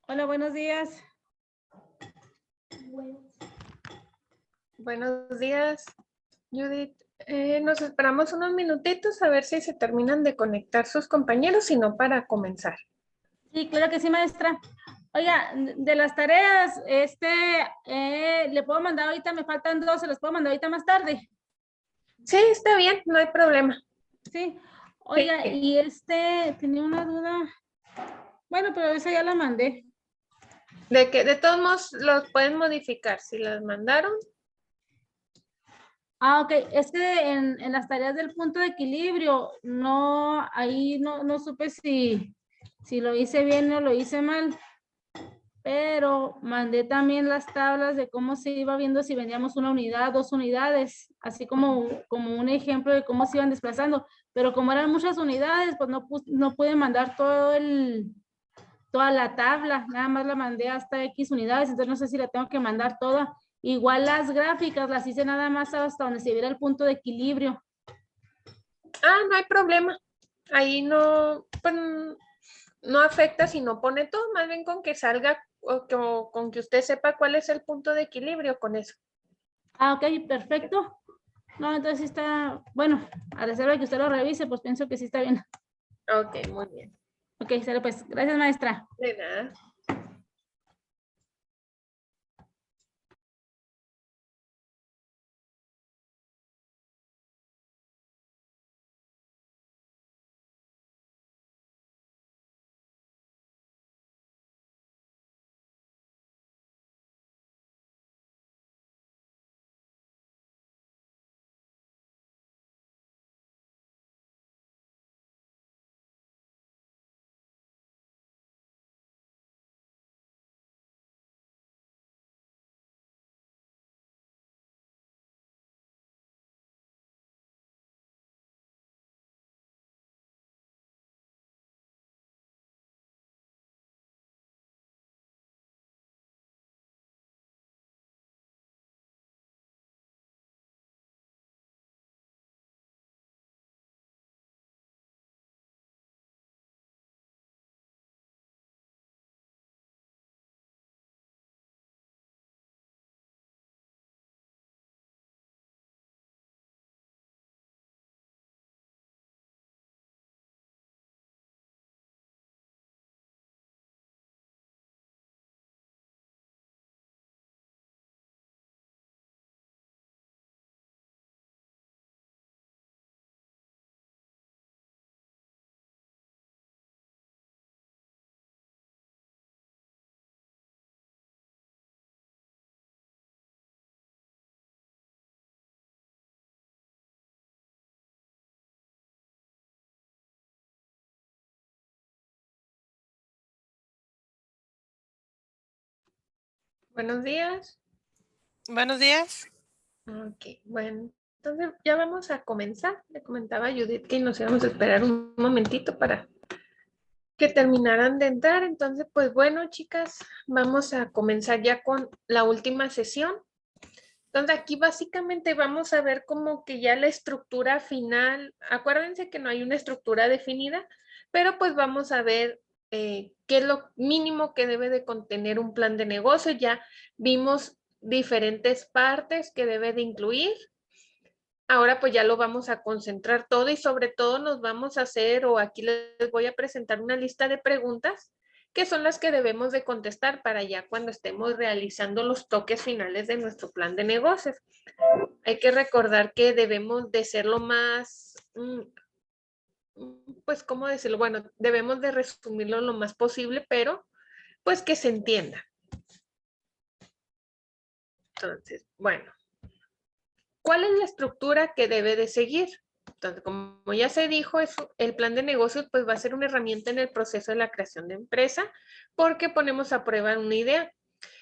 Hola, buenos días. Buenos días, Judith. Nos esperamos unos minutitos a ver si se terminan de conectar sus compañeros, si no, para comenzar. Sí, claro que sí, maestra. Oiga, de las tareas, le puedo mandar ahorita, me faltan 2, se las puedo mandar ahorita más tarde. Sí, está bien, no hay problema. Sí. Oiga, Sí. y tenía una duda. Bueno, pero esa ya la mandé. De que de todos modos los pueden modificar. Si las mandaron, Ok, es que en las tareas del punto de equilibrio, ahí no supe si lo hice bien o lo hice mal. Pero mandé también las tablas de cómo se iba viendo si vendíamos una unidad, 2 unidades, así como un ejemplo de cómo se iban desplazando. Pero como eran muchas unidades, pues no pude mandar toda la tabla, nada más la mandé hasta X unidades, entonces no sé si la tengo que mandar toda. Igual las gráficas las hice nada más hasta donde se viera el punto de equilibrio. no hay problema. Ahí no, pues, no afecta si no pone todo, más bien con que salga o con que usted sepa cuál es el punto de equilibrio con eso. Ok, perfecto. No, entonces sí está, bueno, a reserva de que usted lo revise, pues pienso que sí está bien. Ok, muy bien. Ok, sale pues. Gracias, maestra. De nada. Buenos días. Buenos días. Ok, bueno, entonces ya vamos a comenzar. Le comentaba a Judith que nos íbamos a esperar un momentito para que terminaran de entrar. Entonces, pues bueno, chicas, vamos a comenzar ya con la última sesión. Entonces, aquí básicamente vamos a ver como que ya la estructura final. Acuérdense que no hay una estructura definida, pero pues vamos a ver qué es lo mínimo que debe de contener un plan de negocio. Ya vimos diferentes partes que debe de incluir. Ahora pues ya lo vamos a concentrar todo y sobre todo nos vamos a hacer, o aquí les voy a presentar una lista de preguntas que son las que debemos de contestar para ya cuando estemos realizando los toques finales de nuestro plan de negocios. Hay que recordar que debemos de ser lo más, pues, ¿cómo decirlo? Bueno, debemos de resumirlo lo más posible, pero pues que se entienda. Entonces, bueno, ¿cuál es la estructura que debe de seguir? Entonces, como ya se dijo, el plan de negocios pues va a ser una herramienta en el proceso de la creación de empresa porque ponemos a prueba una idea.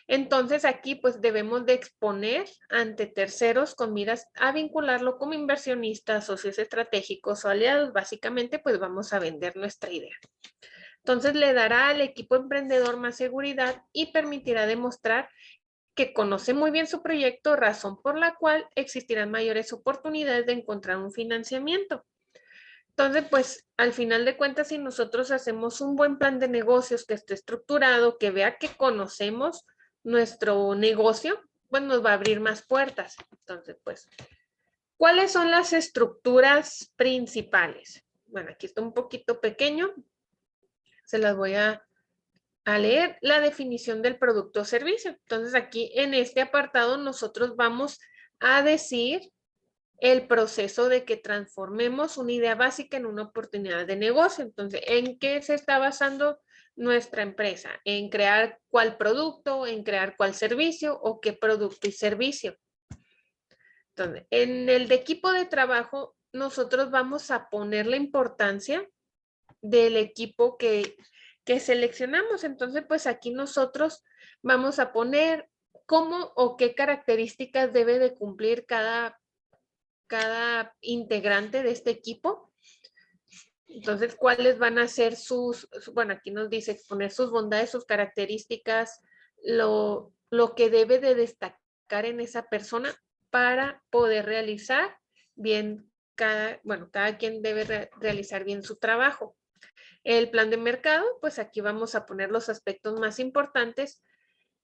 Entonces aquí pues debemos de exponer ante terceros con miras a vincularlo como inversionistas, socios estratégicos o aliados. Básicamente pues vamos a vender nuestra idea. Entonces le dará al equipo emprendedor más seguridad y permitirá demostrar que conoce muy bien su proyecto, razón por la cual existirán mayores oportunidades de encontrar un financiamiento. Entonces, pues al final de cuentas, si nosotros hacemos un buen plan de negocios que esté estructurado, que vea que conocemos nuestro negocio, pues nos va a abrir más puertas. Entonces, pues, ¿cuáles son las estructuras principales? Bueno, aquí está un poquito pequeño. Se las voy a leer. La definición del producto o servicio. Entonces, aquí en este apartado nosotros vamos a decir el proceso de que transformemos una idea básica en una oportunidad de negocio. Entonces, ¿en qué se está basando nuestra empresa? En crear cuál producto, en crear cuál servicio o qué producto y servicio. Entonces, en el de equipo de trabajo, nosotros vamos a poner la importancia del equipo que seleccionamos. Entonces, pues aquí nosotros vamos a poner cómo o qué características debe de cumplir cada integrante de este equipo. Entonces, ¿cuáles van a ser bueno, aquí nos dice exponer sus bondades, sus características, lo que debe de destacar en esa persona para poder realizar bien cada quien debe realizar bien su trabajo. El plan de mercado, pues aquí vamos a poner los aspectos más importantes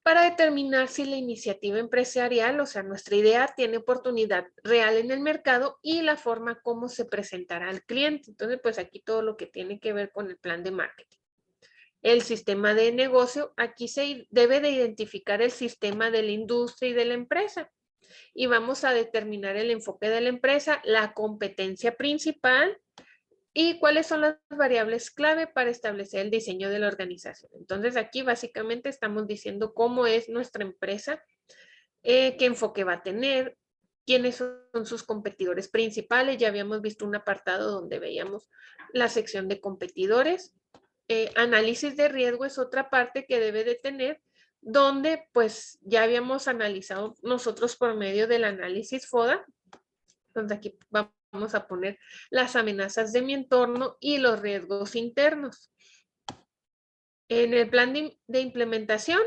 para determinar si la iniciativa empresarial, o sea, nuestra idea tiene oportunidad real en el mercado y la forma como se presentará al cliente. Entonces, pues aquí todo lo que tiene que ver con el plan de marketing. El sistema de negocio, aquí se debe de identificar el sistema de la industria y de la empresa. Y vamos a determinar el enfoque de la empresa, la competencia principal, y cuáles son las variables clave para establecer el diseño de la organización. Entonces aquí básicamente estamos diciendo cómo es nuestra empresa, qué enfoque va a tener, quiénes son sus competidores principales. Ya habíamos visto un apartado donde veíamos la sección de competidores. Análisis de riesgo es otra parte que debe de tener, donde pues ya habíamos analizado nosotros por medio del análisis FODA. Entonces aquí vamos a poner las amenazas de mi entorno y los riesgos internos. En el plan de implementación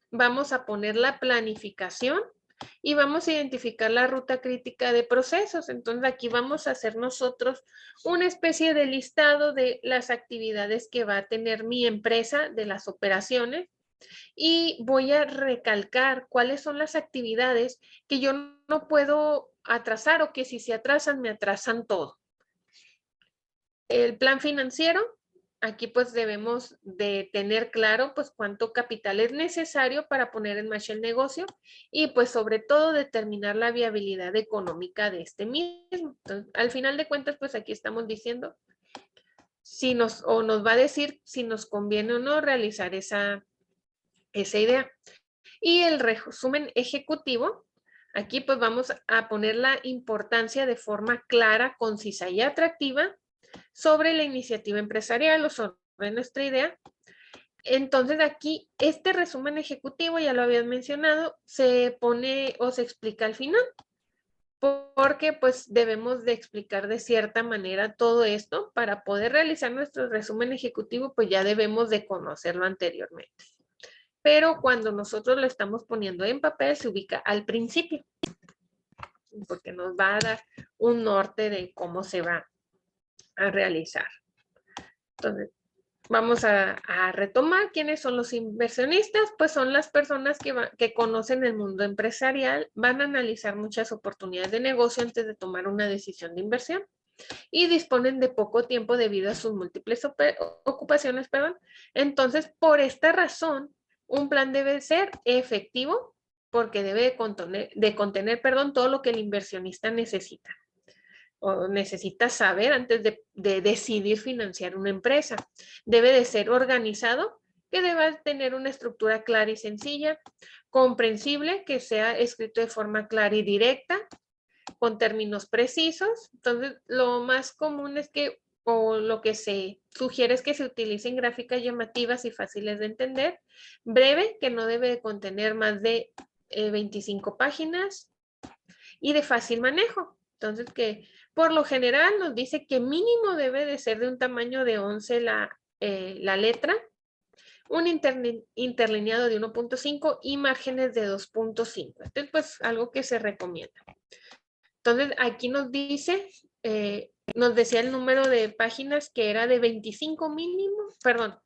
vamos a poner la planificación y vamos a identificar la ruta crítica de procesos. Entonces aquí vamos a hacer nosotros una especie de listado de las actividades que va a tener mi empresa, de las operaciones, y voy a recalcar cuáles son las actividades que yo no puedo atrasar o que si se atrasan, me atrasan todo. El plan financiero, aquí pues debemos de tener claro pues cuánto capital es necesario para poner en marcha el negocio y pues sobre todo determinar la viabilidad económica de este mismo. Entonces, al final de cuentas pues aquí estamos diciendo si nos va a decir si nos conviene o no realizar esa idea. Y el resumen ejecutivo, aquí pues vamos a poner la importancia de forma clara, concisa y atractiva sobre la iniciativa empresarial o sobre nuestra idea. Entonces aquí este resumen ejecutivo, ya lo habías mencionado, se pone o se explica al final, porque pues debemos de explicar de cierta manera todo esto. Para poder realizar nuestro resumen ejecutivo, pues ya debemos de conocerlo anteriormente. Pero cuando nosotros lo estamos poniendo en papel, se ubica al principio, porque nos va a dar un norte de cómo se va a realizar. Entonces, vamos a retomar quiénes son los inversionistas. Pues son las personas que conocen el mundo empresarial, van a analizar muchas oportunidades de negocio antes de tomar una decisión de inversión y disponen de poco tiempo debido a sus múltiples ocupaciones. Entonces, por esta razón, un plan debe ser efectivo porque debe de contener todo lo que el inversionista necesita o necesita saber antes de decidir financiar una empresa. Debe de ser organizado, que deba tener una estructura clara y sencilla, comprensible, que sea escrito de forma clara y directa, con términos precisos. Entonces, lo más común es que, o lo que se sugiere es que se utilicen gráficas llamativas y fáciles de entender, breve, que no debe contener más de 25 páginas, y de fácil manejo. Entonces, que por lo general nos dice que mínimo debe de ser de un tamaño de 11 la letra, un interlineado de 1.5 y márgenes de 2.5. Entonces, pues algo que se recomienda. Entonces, aquí nos dice nos decía el número de páginas que era de 25 mínimo, perdón,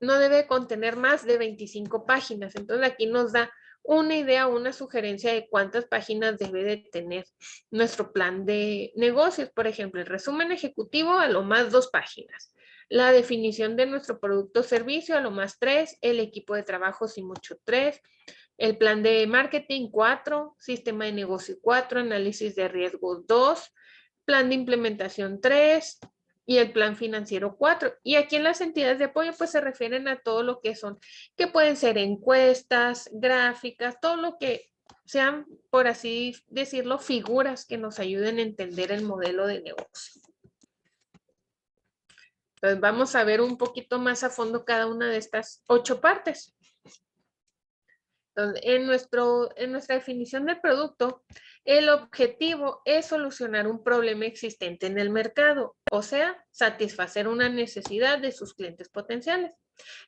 no debe contener más de 25 páginas. Entonces aquí nos da una idea, una sugerencia de cuántas páginas debe de tener nuestro plan de negocios. Por ejemplo, el resumen ejecutivo a lo más 2 páginas. La definición de nuestro producto o servicio a lo más 3, el equipo de trabajo si mucho 3, el plan de marketing 4, sistema de negocio 4, análisis de riesgos 2, plan de implementación 3 y el plan financiero 4. Y aquí en las entidades de apoyo pues se refieren a todo lo que son, que pueden ser encuestas, gráficas, todo lo que sean, por así decirlo, figuras que nos ayuden a entender el modelo de negocio. Entonces vamos a ver un poquito más a fondo cada una de estas 8 partes. Entonces, en nuestra definición del producto, el objetivo es solucionar un problema existente en el mercado, o sea, satisfacer una necesidad de sus clientes potenciales.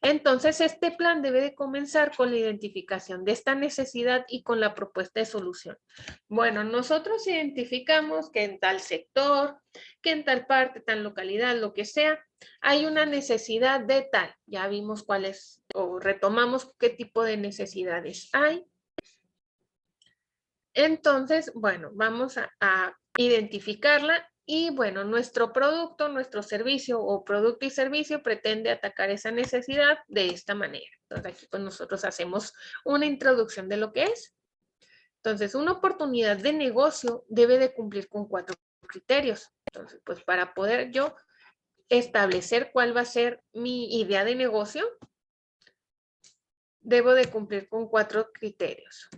Entonces, este plan debe de comenzar con la identificación de esta necesidad y con la propuesta de solución. Bueno, nosotros identificamos que en tal sector, que en tal parte, tal localidad, lo que sea, hay una necesidad de tal. Ya vimos cuáles, o retomamos qué tipo de necesidades hay. Entonces, bueno, vamos a identificarla y bueno, nuestro producto, nuestro servicio o producto y servicio pretende atacar esa necesidad de esta manera. Entonces aquí pues nosotros hacemos una introducción de lo que es. Entonces, una oportunidad de negocio debe de cumplir con 4 criterios. Entonces, pues para poder yo establecer cuál va a ser mi idea de negocio, debo de cumplir con 4 criterios.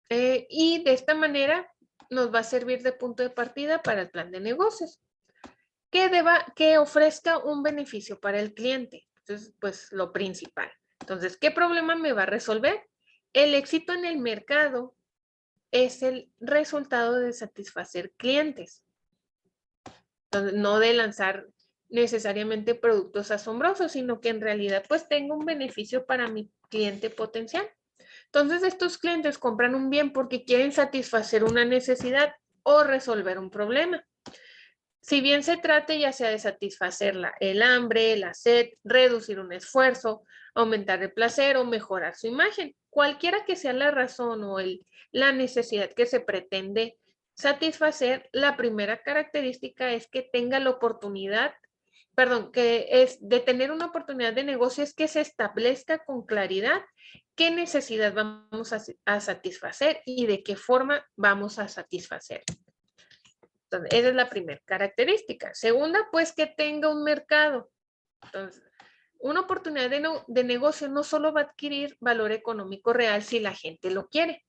Y de esta manera nos va a servir de punto de partida para el plan de negocios. Que ofrezca un beneficio para el cliente. Entonces, pues lo principal. Entonces, ¿qué problema me va a resolver? El éxito en el mercado es el resultado de satisfacer clientes. Entonces, no de lanzar necesariamente productos asombrosos, sino que en realidad pues tengo un beneficio para mi cliente potencial. Entonces, estos clientes compran un bien porque quieren satisfacer una necesidad o resolver un problema. Si bien se trate ya sea de satisfacer el hambre, la sed, reducir un esfuerzo, aumentar el placer o mejorar su imagen, cualquiera que sea la razón o la necesidad que se pretende satisfacer, la primera característica es que tenga la oportunidad, que es de tener una oportunidad de negocio, es que se establezca con claridad qué necesidad vamos a satisfacer y de qué forma vamos a satisfacer. Entonces, esa es la primera característica. Segunda, pues que tenga un mercado. Entonces, una oportunidad de negocio no solo va a adquirir valor económico real si la gente lo quiere.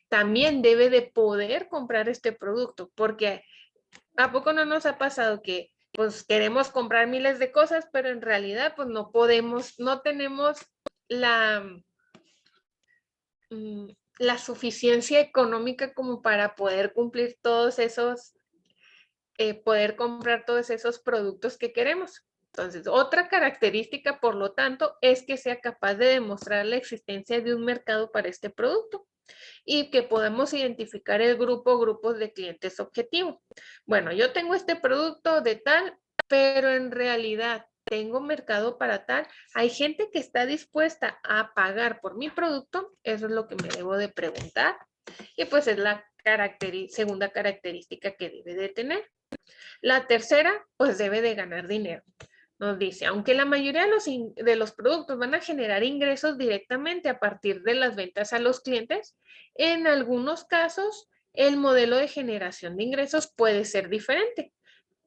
También debe de poder comprar este producto, porque ¿a poco no nos ha pasado que pues queremos comprar miles de cosas, pero en realidad pues no podemos, no tenemos la suficiencia económica como para poder cumplir todos esos poder comprar todos esos productos que queremos? Entonces, otra característica, por lo tanto, es que sea capaz de demostrar la existencia de un mercado para este producto y que podamos identificar el grupos de clientes objetivo. Bueno, yo tengo este producto de tal, pero en realidad tengo mercado para tal. Hay gente que está dispuesta a pagar por mi producto. Eso es lo que me debo de preguntar. Y pues es la segunda característica que debe de tener. La tercera, pues debe de ganar dinero. Nos dice, aunque la mayoría de los productos van a generar ingresos directamente a partir de las ventas a los clientes, en algunos casos el modelo de generación de ingresos puede ser diferente.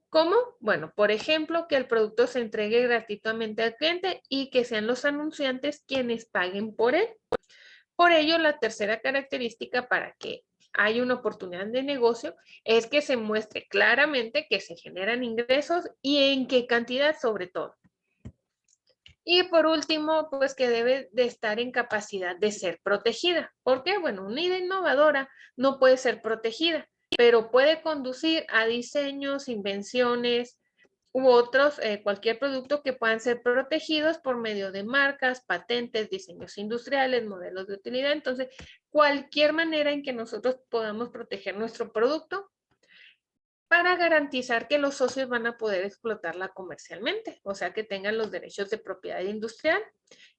¿Cómo? Bueno, por ejemplo, que el producto se entregue gratuitamente al cliente y que sean los anunciantes quienes paguen por él. Por ello, la tercera característica para que haya una oportunidad de negocio es que se muestre claramente que se generan ingresos y en qué cantidad sobre todo. Y por último, pues que debe de estar en capacidad de ser protegida. ¿Por qué? Bueno, una idea innovadora no puede ser protegida, pero puede conducir a diseños, invenciones, u otros, cualquier producto que puedan ser protegidos por medio de marcas, patentes, diseños industriales, modelos de utilidad. Entonces, cualquier manera en que nosotros podamos proteger nuestro producto para garantizar que los socios van a poder explotarla comercialmente, o sea, que tengan los derechos de propiedad industrial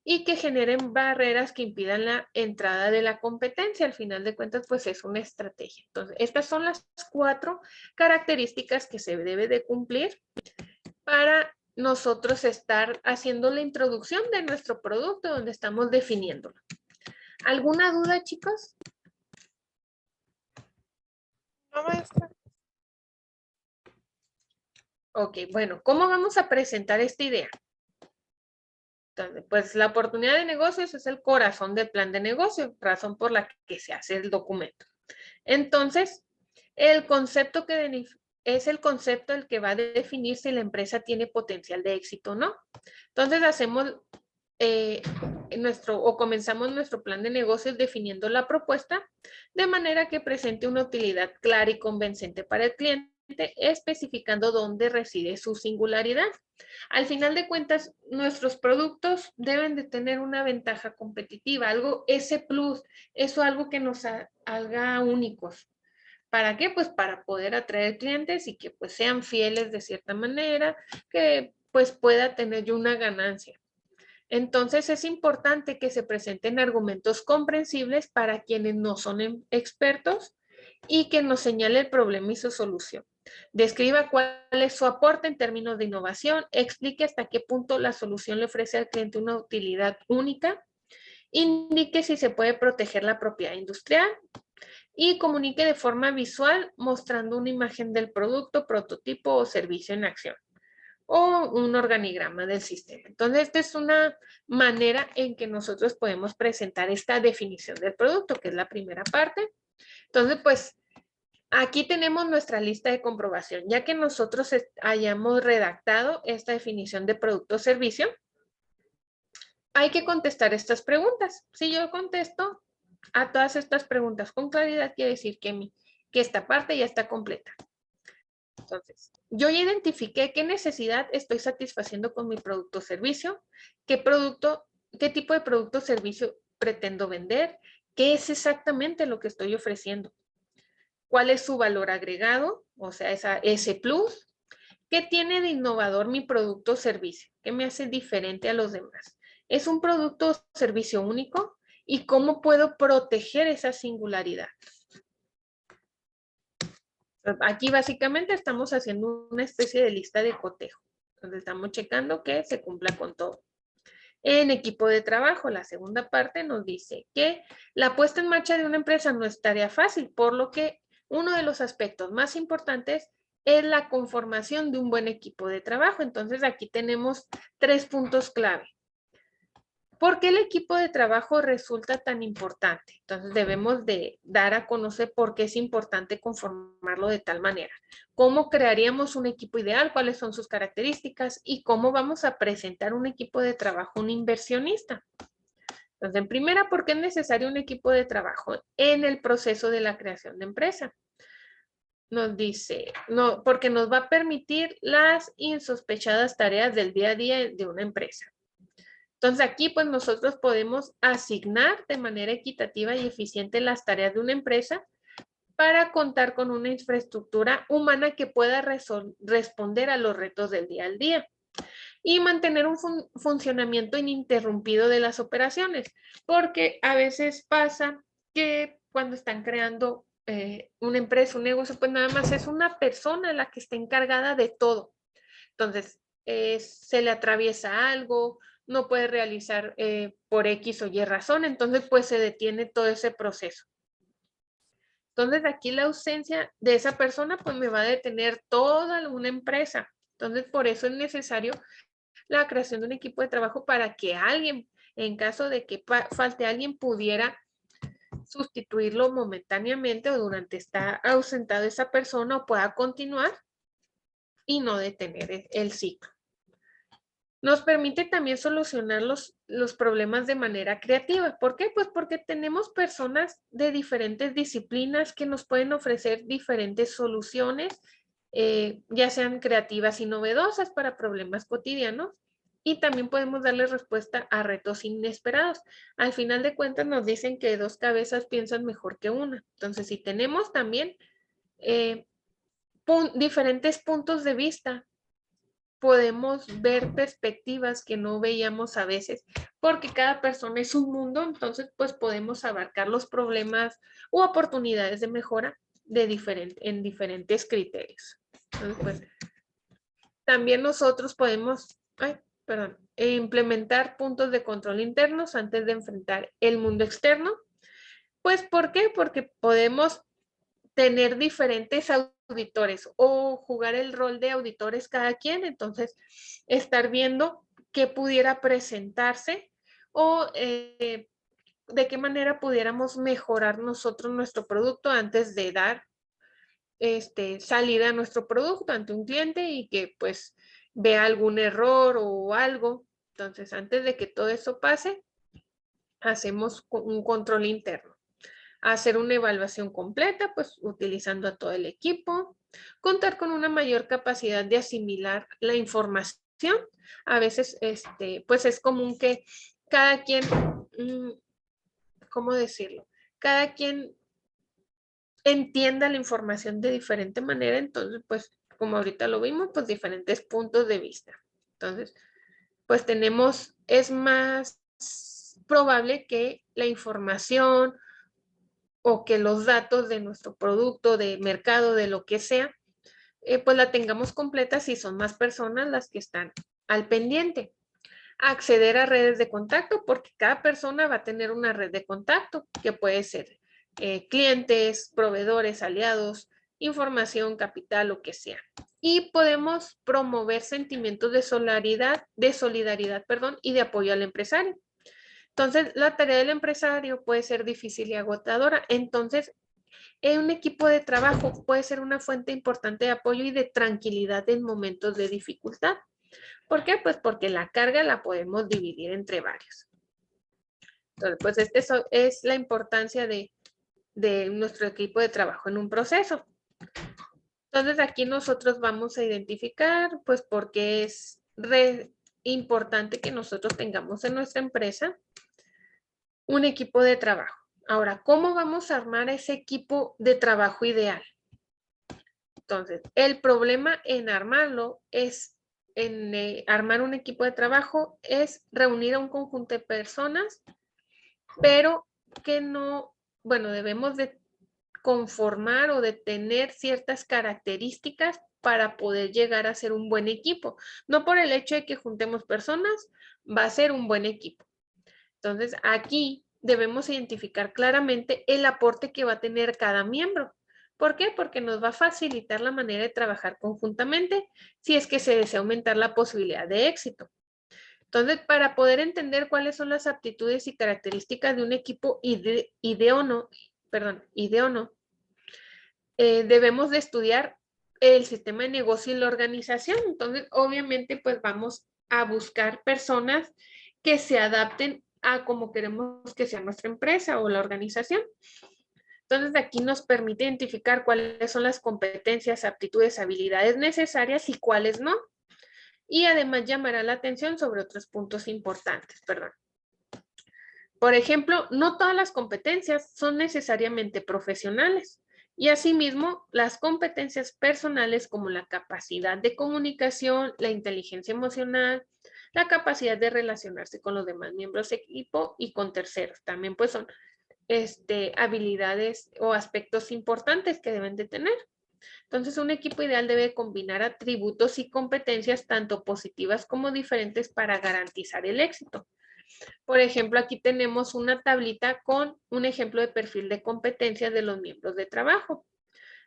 y que generen barreras que impidan la entrada de la competencia. Al final de cuentas, pues es una estrategia. Entonces, estas son las 4 características que se debe de cumplir para nosotros estar haciendo la introducción de nuestro producto donde estamos definiéndolo. ¿Alguna duda, chicos? No, maestra. Ok, bueno, ¿cómo vamos a presentar esta idea? Entonces, pues la oportunidad de negocios es el corazón del plan de negocio, razón por la que se hace el documento. Entonces, el concepto es el concepto el que va a definir si la empresa tiene potencial de éxito o no. Entonces, hacemos comenzamos nuestro plan de negocios definiendo la propuesta de manera que presente una utilidad clara y convincente para el cliente, especificando dónde reside su singularidad. Al final de cuentas, nuestros productos deben de tener una ventaja competitiva, ese plus, eso algo que nos haga únicos. ¿Para qué? Pues para poder atraer clientes y que pues sean fieles de cierta manera, que pues pueda tener yo una ganancia. Entonces es importante que se presenten argumentos comprensibles para quienes no son expertos y que nos señale el problema y su solución. Describa cuál es su aporte en términos de innovación, explique hasta qué punto la solución le ofrece al cliente una utilidad única, indique si se puede proteger la propiedad industrial y comunique de forma visual mostrando una imagen del producto, prototipo o servicio en acción o un organigrama del sistema. Entonces, esta es una manera en que nosotros podemos presentar esta definición del producto, que es la primera parte. Entonces, pues, aquí tenemos nuestra lista de comprobación. Ya que nosotros hayamos redactado esta definición de producto o servicio, hay que contestar estas preguntas. Si yo contesto a todas estas preguntas con claridad, quiere decir que esta parte ya está completa. Entonces, yo ya identifiqué qué necesidad estoy satisfaciendo con mi producto o servicio, qué tipo de producto o servicio pretendo vender, qué es exactamente lo que estoy ofreciendo, cuál es su valor agregado, o sea, ese plus, qué tiene de innovador mi producto o servicio, qué me hace diferente a los demás. ¿Es un producto o servicio único? ¿Y cómo puedo proteger esa singularidad? Aquí básicamente estamos haciendo una especie de lista de cotejo, donde estamos checando que se cumpla con todo. En equipo de trabajo, la segunda parte nos dice que la puesta en marcha de una empresa no es tarea fácil, por lo que uno de los aspectos más importantes es la conformación de un buen equipo de trabajo. Entonces aquí tenemos 3 puntos clave. ¿Por qué el equipo de trabajo resulta tan importante? Entonces debemos de dar a conocer por qué es importante conformarlo de tal manera. ¿Cómo crearíamos un equipo ideal? ¿Cuáles son sus características? ¿Y cómo vamos a presentar un equipo de trabajo a un inversionista? Entonces, en primera, ¿por qué es necesario un equipo de trabajo en el proceso de la creación de empresa? Nos dice, no, porque nos va a permitir las insospechadas tareas del día a día de una empresa. Entonces aquí pues nosotros podemos asignar de manera equitativa y eficiente las tareas de una empresa para contar con una infraestructura humana que pueda responder a los retos del día al día y mantener un funcionamiento ininterrumpido de las operaciones, porque a veces pasa que cuando están creando una empresa, un negocio, pues nada más es una persona la que está encargada de todo. Entonces, se le atraviesa algo, no puede realizar por X o Y razón, entonces pues se detiene todo ese proceso. Entonces aquí la ausencia de esa persona pues me va a detener toda una empresa. Entonces por eso es necesario la creación de un equipo de trabajo para que alguien, en caso de que falte alguien, pudiera sustituirlo momentáneamente o durante está ausentado esa persona o pueda continuar y no detener el ciclo. Nos permite también solucionar los problemas de manera creativa. ¿Por qué? Pues porque tenemos personas de diferentes disciplinas que nos pueden ofrecer diferentes soluciones, ya sean creativas y novedosas para problemas cotidianos, y también podemos darle respuesta a retos inesperados. Al final de cuentas nos dicen que 2 cabezas piensan mejor que una. Entonces, si tenemos también diferentes puntos de vista. Podemos ver perspectivas que no veíamos a veces, porque cada persona es un mundo, entonces pues podemos abarcar los problemas u oportunidades de mejora en diferentes criterios. Entonces, pues, también nosotros podemos, implementar puntos de control internos antes de enfrentar el mundo externo. Pues, ¿por qué? Porque podemos tener diferentes auditores o jugar el rol de auditores cada quien, entonces estar viendo qué pudiera presentarse o de qué manera pudiéramos mejorar nosotros nuestro producto antes de dar salida a nuestro producto ante un cliente y que pues vea algún error o algo. Entonces, antes de que todo eso pase, hacemos un control interno. Hacer una evaluación completa, pues utilizando a todo el equipo, contar con una mayor capacidad de asimilar la información. A veces, pues es común que cada quien, ¿cómo decirlo? Cada quien entienda la información de diferente manera, entonces, pues, como ahorita lo vimos, pues diferentes puntos de vista. Entonces, pues es más probable que la información o que los datos de nuestro producto, de mercado, de lo que sea, pues la tengamos completa si son más personas las que están al pendiente. Acceder a redes de contacto, porque cada persona va a tener una red de contacto, que puede ser clientes, proveedores, aliados, información, capital, lo que sea. Y podemos promover sentimientos de solidaridad, y de apoyo al empresario. Entonces, la tarea del empresario puede ser difícil y agotadora. Entonces, un equipo de trabajo puede ser una fuente importante de apoyo y de tranquilidad en momentos de dificultad. ¿Por qué? Pues porque la carga la podemos dividir entre varios. Entonces, pues es la importancia de nuestro equipo de trabajo en un proceso. Entonces, aquí nosotros vamos a identificar, pues, por qué es importante que nosotros tengamos en nuestra empresa un equipo de trabajo. Ahora, ¿cómo vamos a armar ese equipo de trabajo ideal? Entonces, el problema en armarlo es, armar un equipo de trabajo es reunir a un conjunto de personas, pero que no, bueno, debemos de conformar o de tener ciertas características para poder llegar a ser un buen equipo. No por el hecho de que juntemos personas, va a ser un buen equipo. Entonces, aquí debemos identificar claramente el aporte que va a tener cada miembro. ¿Por qué? Porque nos va a facilitar la manera de trabajar conjuntamente si es que se desea aumentar la posibilidad de éxito. Entonces, para poder entender cuáles son las aptitudes y características de un equipo ideo o no, debemos de estudiar el sistema de negocio y la organización. Entonces, obviamente, pues vamos a buscar personas que se adapten a cómo queremos que sea nuestra empresa o la organización. Entonces, aquí nos permite identificar cuáles son las competencias, aptitudes, habilidades necesarias y cuáles no. Y además llamará la atención sobre otros puntos importantes, Por ejemplo, no todas las competencias son necesariamente profesionales. Y asimismo, las competencias personales como la capacidad de comunicación, la inteligencia emocional, la capacidad de relacionarse con los demás miembros de equipo y con terceros, también pues son habilidades o aspectos importantes que deben de tener. Entonces, un equipo ideal debe combinar atributos y competencias tanto positivas como diferentes para garantizar el éxito. Por ejemplo, aquí tenemos una tablita con un ejemplo de perfil de competencias de los miembros de trabajo.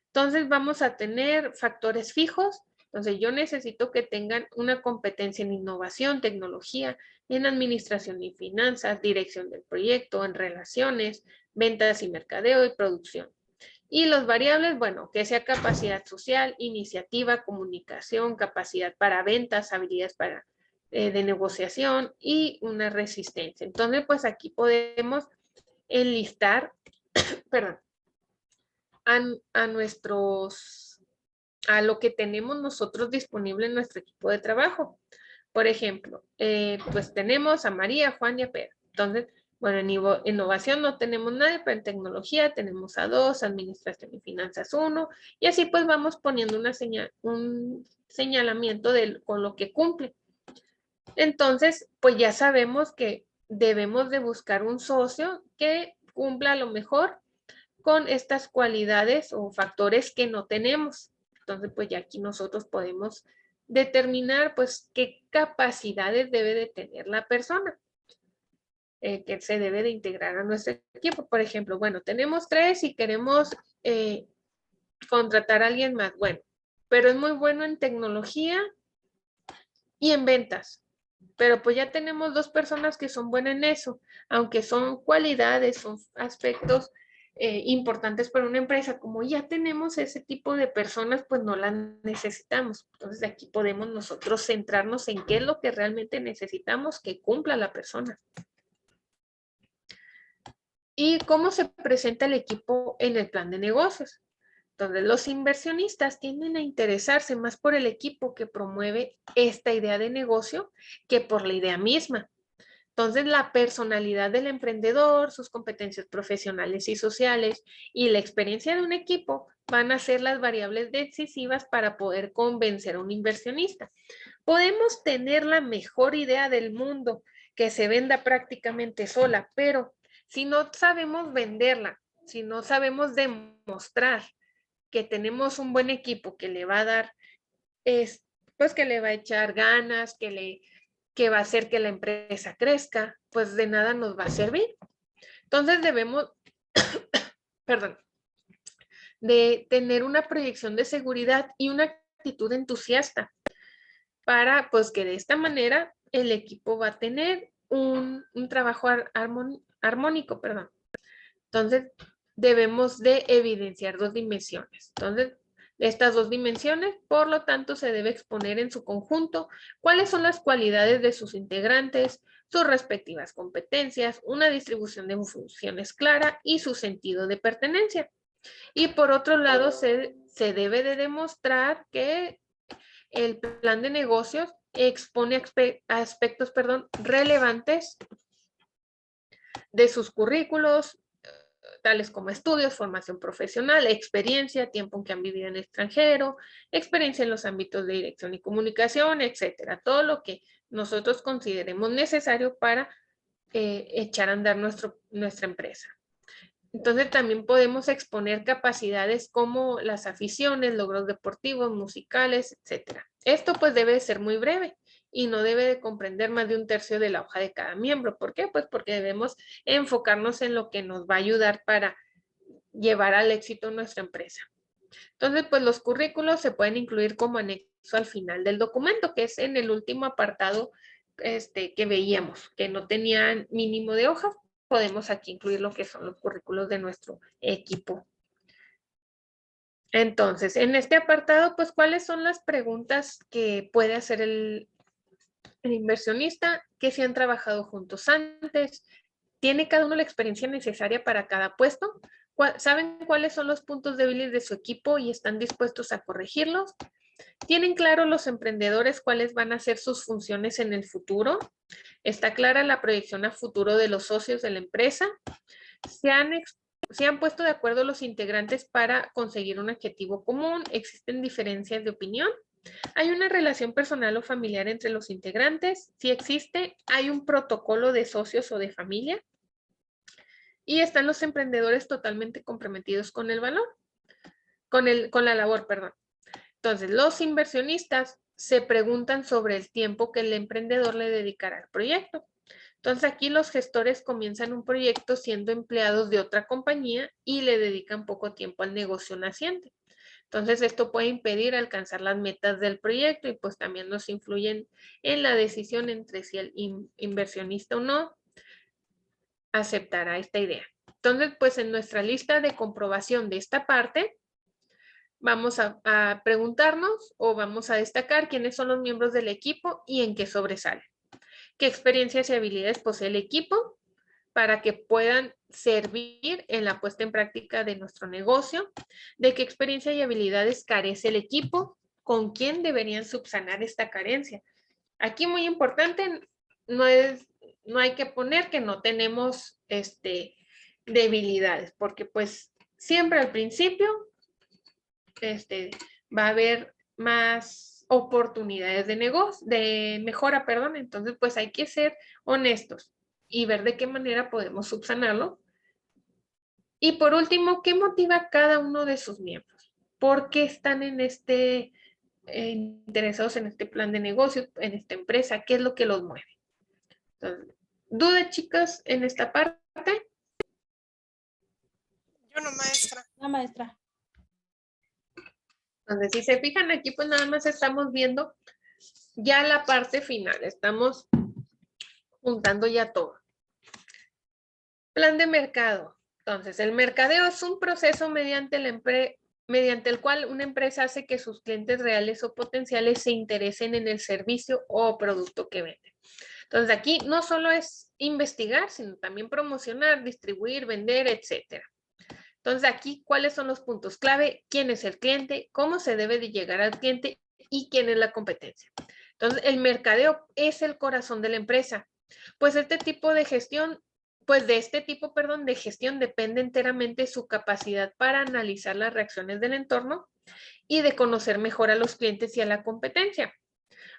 Entonces, vamos a tener factores fijos. Entonces, yo necesito que tengan una competencia en innovación, tecnología, en administración y finanzas, dirección del proyecto, en relaciones, ventas y mercadeo y producción. Y los variables, bueno, que sea capacidad social, iniciativa, comunicación, capacidad para ventas, habilidades de negociación y una resistencia. Entonces, pues aquí podemos enlistar, perdón, a lo que tenemos nosotros disponible en nuestro equipo de trabajo. Por ejemplo, pues tenemos a María, Juan y a Pedro. Entonces, Bueno, en innovación no tenemos nadie, pero en tecnología tenemos a 2, administración y finanzas 1, y así pues vamos poniendo un señalamiento con lo que cumple. Entonces, pues ya sabemos que debemos de buscar un socio que cumpla a lo mejor con estas cualidades o factores que no tenemos. Entonces, pues ya aquí nosotros podemos determinar pues qué capacidades debe de tener la persona que se debe de integrar a nuestro equipo. Por ejemplo, bueno, tenemos 3 y queremos contratar a alguien más. Bueno, pero es muy bueno en tecnología y en ventas. Pero pues ya tenemos 2 personas que son buenas en eso, aunque son cualidades, son aspectos importantes para una empresa. Como ya tenemos ese tipo de personas, pues no las necesitamos. Entonces aquí podemos nosotros centrarnos en qué es lo que realmente necesitamos que cumpla la persona. ¿Y cómo se presenta el equipo en el plan de negocios? Entonces, los inversionistas tienden a interesarse más por el equipo que promueve esta idea de negocio que por la idea misma. Entonces, la personalidad del emprendedor, sus competencias profesionales y sociales y la experiencia de un equipo van a ser las variables decisivas para poder convencer a un inversionista. Podemos tener la mejor idea del mundo que se venda prácticamente sola, pero si no sabemos venderla, si no sabemos demostrar que tenemos un buen equipo que le va a dar, pues que le va a echar ganas, que va a hacer que la empresa crezca, pues de nada nos va a servir. Entonces debemos, perdón, de tener una proyección de seguridad y una actitud entusiasta para pues que de esta manera el equipo va a tener un trabajo armónico, perdón. Entonces, debemos de evidenciar 2 dimensiones. Entonces, estas 2 dimensiones, por lo tanto, se debe exponer en su conjunto cuáles son las cualidades de sus integrantes, sus respectivas competencias, una distribución de funciones clara y su sentido de pertenencia. Y por otro lado, se debe de demostrar que el plan de negocios expone aspectos relevantes de sus currículos, tales como estudios, formación profesional, experiencia, tiempo en que han vivido en el extranjero, experiencia en los ámbitos de dirección y comunicación, etcétera. Todo lo que nosotros consideremos necesario para echar a andar nuestra empresa. Entonces también podemos exponer capacidades como las aficiones, logros deportivos, musicales, etcétera. Esto pues debe ser muy breve y no debe de comprender más de 1/3 de la hoja de cada miembro. ¿Por qué? Pues porque debemos enfocarnos en lo que nos va a ayudar para llevar al éxito nuestra empresa. Entonces, pues los currículos se pueden incluir como anexo al final del documento, que es en el último apartado que veíamos, que no tenían mínimo de hojas. Podemos aquí incluir lo que son los currículos de nuestro equipo. Entonces, en este apartado, pues, ¿cuáles son las preguntas que puede hacer el inversionista? Que si han trabajado juntos antes, ¿tiene cada uno la experiencia necesaria para cada puesto? ¿Saben cuáles son los puntos débiles de su equipo y están dispuestos a corregirlos? ¿Tienen claro los emprendedores cuáles van a ser sus funciones en el futuro? ¿Está clara la proyección a futuro de los socios de la empresa? ¿Se han puesto de acuerdo los integrantes para conseguir un objetivo común? ¿Existen diferencias de opinión? ¿Hay una relación personal o familiar entre los integrantes? Si existe, ¿hay un protocolo de socios o de familia? Y están los emprendedores totalmente comprometidos con el valor, con la labor, perdón. Entonces, los inversionistas se preguntan sobre el tiempo que el emprendedor le dedicará al proyecto. Entonces, aquí los gestores comienzan un proyecto siendo empleados de otra compañía y le dedican poco tiempo al negocio naciente. Entonces, esto puede impedir alcanzar las metas del proyecto y pues también nos influyen en la decisión entre si el inversionista o no aceptará esta idea. Entonces, pues en nuestra lista de comprobación de esta parte, vamos a preguntarnos o vamos a destacar quiénes son los miembros del equipo y en qué sobresalen. ¿Qué experiencias y habilidades posee el equipo para que puedan servir en la puesta en práctica de nuestro negocio? ¿De qué experiencia y habilidades carece el equipo? ¿Con quién deberían subsanar esta carencia? Aquí muy importante, no es no hay que poner que no tenemos debilidades, porque pues siempre al principio va a haber más oportunidades de negocio, de mejora, perdón. Entonces, pues hay que ser honestos y ver de qué manera podemos subsanarlo. Y por último, ¿qué motiva a cada uno de sus miembros? ¿Por qué están en interesados en este plan de negocio, en esta empresa? ¿Qué es lo que los mueve? Entonces, ¿dudas, chicas, en esta parte? Yo no, maestra. La maestra. Entonces, si se fijan aquí, pues nada más estamos viendo ya la parte final. Estamos juntando ya todo. Plan de mercado. Entonces, el mercadeo es un proceso mediante el cual una empresa hace que sus clientes reales o potenciales se interesen en el servicio o producto que vende. Entonces, aquí no solo es investigar, sino también promocionar, distribuir, vender, etcétera. Entonces, aquí, ¿cuáles son los puntos clave? ¿Quién es el cliente? ¿Cómo se debe de llegar al cliente? ¿Y quién es la competencia? Entonces, el mercadeo es el corazón de la empresa. Pues de este tipo, de gestión depende enteramente su capacidad para analizar las reacciones del entorno y de conocer mejor a los clientes y a la competencia.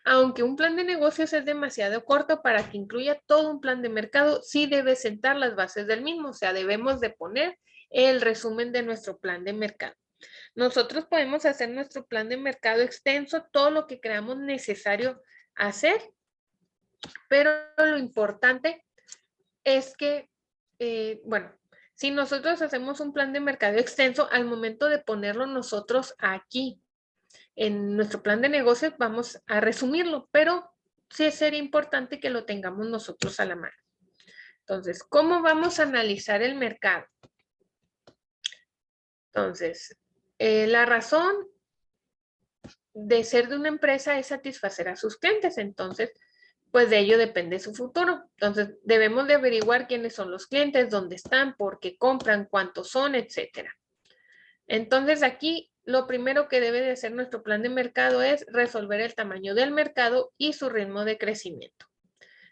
Aunque un plan de negocios es demasiado corto para que incluya todo un plan de mercado, sí debe sentar las bases del mismo, o sea, debemos de poner el resumen de nuestro plan de mercado. Nosotros podemos hacer nuestro plan de mercado extenso, todo lo que creamos necesario hacer, pero lo importante es que, bueno, si nosotros hacemos un plan de mercado extenso, al momento de ponerlo nosotros aquí en nuestro plan de negocios, vamos a resumirlo, pero sí sería importante que lo tengamos nosotros a la mano. Entonces, ¿cómo vamos a analizar el mercado? Entonces, la razón de ser de una empresa es satisfacer a sus clientes. Entonces, pues de ello depende su futuro. Entonces, debemos de averiguar quiénes son los clientes, dónde están, por qué compran, cuántos son, etcétera. Entonces, aquí lo primero que debe de hacer nuestro plan de mercado es resolver el tamaño del mercado y su ritmo de crecimiento.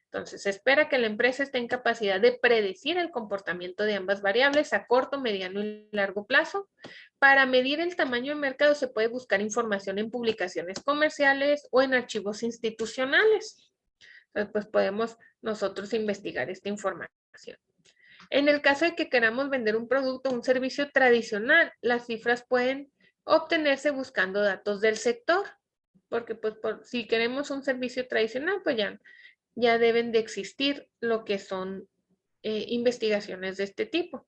Entonces, se espera que la empresa esté en capacidad de predecir el comportamiento de ambas variables a corto, mediano y largo plazo. Para medir el tamaño del mercado se puede buscar información en publicaciones comerciales o en archivos institucionales. Entonces, pues podemos nosotros investigar esta información. En el caso de que queramos vender un producto o un servicio tradicional, las cifras pueden obtenerse buscando datos del sector, porque pues si queremos un servicio tradicional, pues ya deben de existir lo que son investigaciones de este tipo.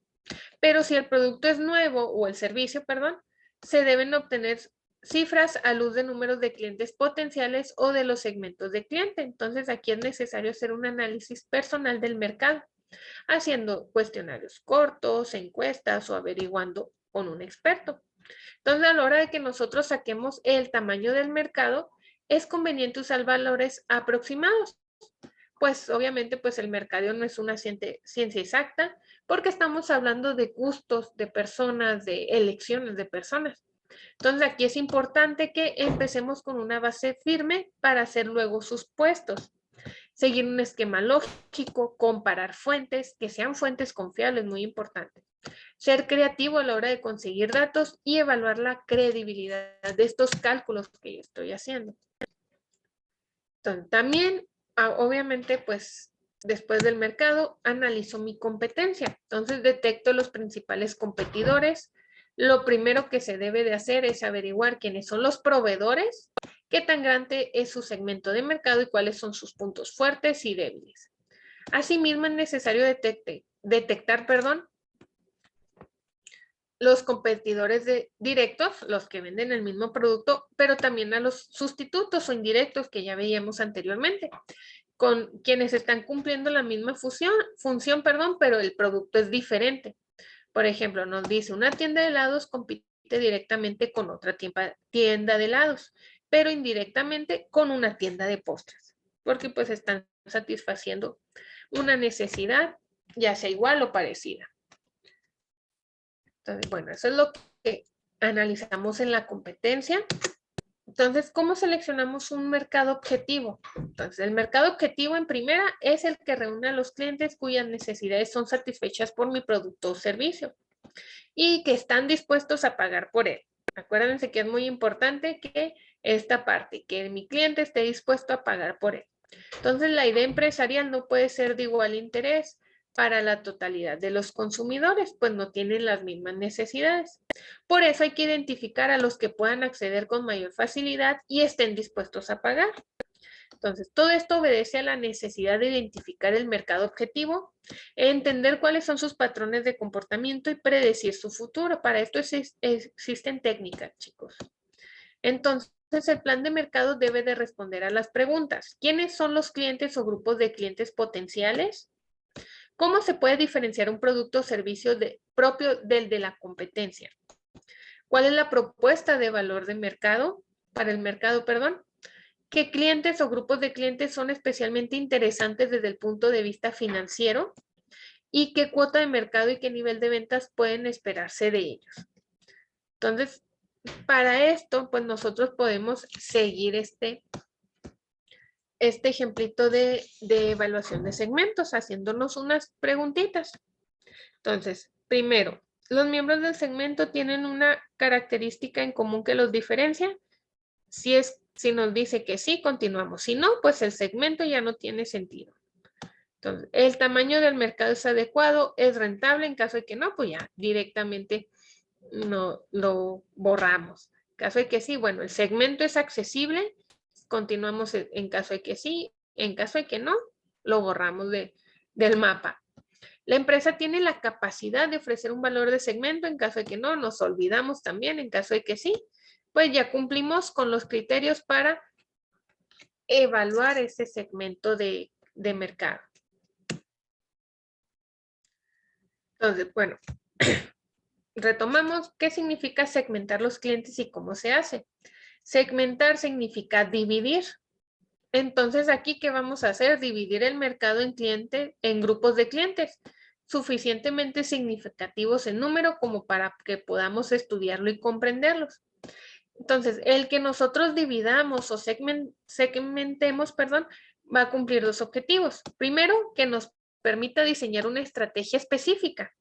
Pero si el producto es nuevo o el servicio, perdón, se deben obtener cifras a luz de números de clientes potenciales o de los segmentos de cliente. Entonces aquí es necesario hacer un análisis personal del mercado, haciendo cuestionarios cortos, encuestas o averiguando con un experto. Entonces, a la hora de que nosotros saquemos el tamaño del mercado, es conveniente usar valores aproximados. Pues obviamente pues el mercadeo no es una ciencia exacta porque estamos hablando de gustos de personas, de elecciones de personas. Entonces aquí es importante que empecemos con una base firme para hacer luego sus puestos. Seguir un esquema lógico, comparar fuentes, que sean fuentes confiables, muy importante. Ser creativo a la hora de conseguir datos y evaluar la credibilidad de estos cálculos que yo estoy haciendo. Entonces, también, obviamente, pues, después del mercado, analizo mi competencia. Entonces, detecto los principales competidores. Lo primero que se debe de hacer es averiguar quiénes son los proveedores, qué tan grande es su segmento de mercado y cuáles son sus puntos fuertes y débiles. Asimismo, es necesario detectar, los competidores directos, los que venden el mismo producto, pero también a los sustitutos o indirectos que ya veíamos anteriormente, con quienes están cumpliendo la misma función, pero el producto es diferente. Por ejemplo, nos dice una tienda de helados compite directamente con otra tienda de helados, pero indirectamente con una tienda de postres, porque pues están satisfaciendo una necesidad, ya sea igual o parecida. Entonces, bueno, eso es lo que analizamos en la competencia. Entonces, ¿cómo seleccionamos un mercado objetivo? Entonces, el mercado objetivo en primera es el que reúne a los clientes cuyas necesidades son satisfechas por mi producto o servicio y que están dispuestos a pagar por él. Acuérdense que es muy importante que esta parte, que mi cliente esté dispuesto a pagar por él. Entonces, la idea empresarial no puede ser de igual interés para la totalidad de los consumidores, pues no tienen las mismas necesidades. Por eso hay que identificar a los que puedan acceder con mayor facilidad y estén dispuestos a pagar. Entonces, todo esto obedece a la necesidad de identificar el mercado objetivo, entender cuáles son sus patrones de comportamiento y predecir su futuro. Para esto existen técnicas, chicos. Entonces, el plan de mercado debe de responder a las preguntas. ¿Quiénes son los clientes o grupos de clientes potenciales? ¿Cómo se puede diferenciar un producto o servicio propio del de la competencia? ¿Cuál es la propuesta de valor de mercado para el mercado, perdón? ¿Qué clientes o grupos de clientes son especialmente interesantes desde el punto de vista financiero? ¿Y qué cuota de mercado y qué nivel de ventas pueden esperarse de ellos? Entonces, para esto, pues nosotros podemos seguir este ejemplito de evaluación de segmentos, haciéndonos unas preguntitas. Entonces, primero, ¿los miembros del segmento tienen una característica en común que los diferencia? Si nos dice que sí, continuamos. Si no, pues el segmento ya no tiene sentido. Entonces, el tamaño del mercado es adecuado, es rentable. En caso de que no, pues ya directamente no lo borramos. En caso de que sí, bueno, el segmento es accesible, continuamos en caso de que sí. En caso de que no, lo borramos del mapa. La empresa tiene la capacidad de ofrecer un valor de segmento. En caso de que no, nos olvidamos también. En caso de que sí, pues ya cumplimos con los criterios para evaluar ese segmento de mercado. Entonces, bueno, retomamos qué significa segmentar los clientes y cómo se hace. Segmentar significa dividir. Entonces, aquí, ¿qué vamos a hacer? Dividir el mercado en grupos de clientes suficientemente significativos en número como para que podamos estudiarlo y comprenderlos. Entonces, el que nosotros dividamos o segmentemos, va a cumplir dos objetivos. Primero, que nos permita diseñar una estrategia específica,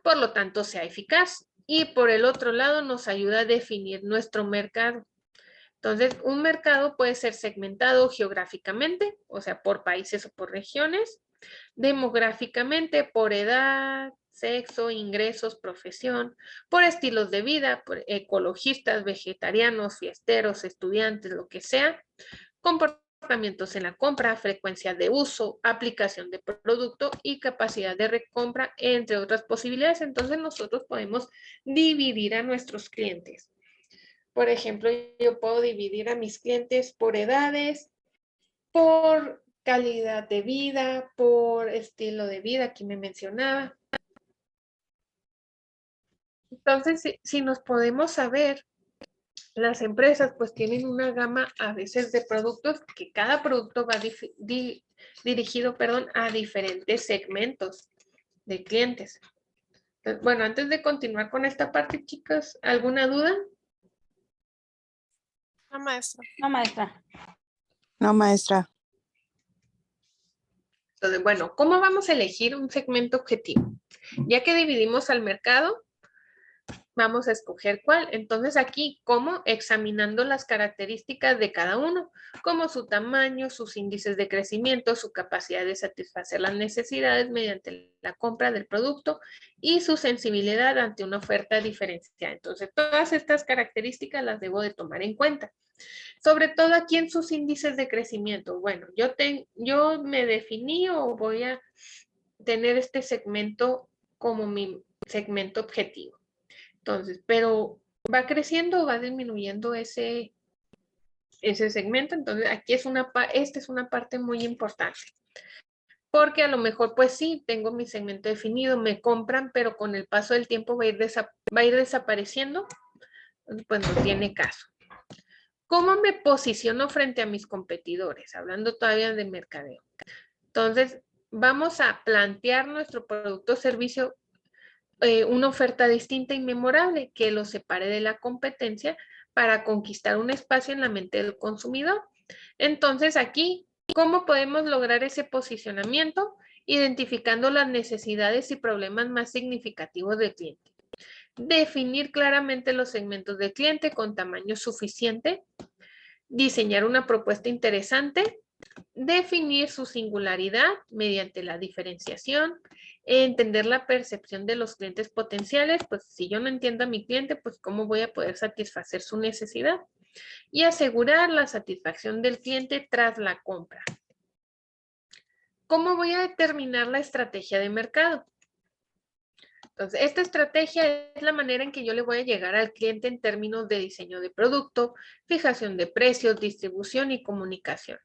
por lo tanto, sea eficaz. Y por el otro lado, nos ayuda a definir nuestro mercado. Entonces, un mercado puede ser segmentado geográficamente, o sea, por países o por regiones, demográficamente, por edad, sexo, ingresos, profesión, por estilos de vida, por ecologistas, vegetarianos, fiesteros, estudiantes, lo que sea, comportamientos en la compra, frecuencia de uso, aplicación de producto y capacidad de recompra, entre otras posibilidades. Entonces, nosotros podemos dividir a nuestros clientes. Por ejemplo, yo puedo dividir a mis clientes por edades, por calidad de vida, por estilo de vida, aquí me mencionaba. Entonces, si nos podemos saber, las empresas pues tienen una gama a veces de productos que cada producto va dirigido, a diferentes segmentos de clientes. Entonces, bueno, antes de continuar con esta parte, chicas, ¿alguna duda? No, maestra. No, maestra. No, maestra. Entonces, bueno, ¿cómo vamos a elegir un segmento objetivo? Ya que dividimos al mercado, vamos a escoger cuál. Entonces aquí, ¿cómo? Examinando las características de cada uno, como su tamaño, sus índices de crecimiento, su capacidad de satisfacer las necesidades mediante la compra del producto y su sensibilidad ante una oferta diferenciada. Entonces, todas estas características las debo de tomar en cuenta. Sobre todo aquí en sus índices de crecimiento. Bueno, yo me definí o voy a tener este segmento como mi segmento objetivo. Entonces, pero va creciendo o va disminuyendo ese segmento. Entonces, aquí esta es una parte muy importante. Porque a lo mejor, pues sí, tengo mi segmento definido, me compran, pero con el paso del tiempo va a ir desapareciendo. Pues no tiene caso. ¿Cómo me posiciono frente a mis competidores? Hablando todavía de mercadeo. Entonces, vamos a plantear nuestro producto o servicio una oferta distinta y memorable que lo separe de la competencia para conquistar un espacio en la mente del consumidor. Entonces aquí, ¿cómo podemos lograr ese posicionamiento? Identificando las necesidades y problemas más significativos del cliente. Definir claramente los segmentos del cliente con tamaño suficiente. Diseñar una propuesta interesante. Definir su singularidad mediante la diferenciación. Entender la percepción de los clientes potenciales. Pues si yo no entiendo a mi cliente, pues ¿cómo voy a poder satisfacer su necesidad? Y asegurar la satisfacción del cliente tras la compra. ¿Cómo voy a determinar la estrategia de mercado? Entonces, esta estrategia es la manera en que yo le voy a llegar al cliente en términos de diseño de producto, fijación de precios, distribución y comunicación.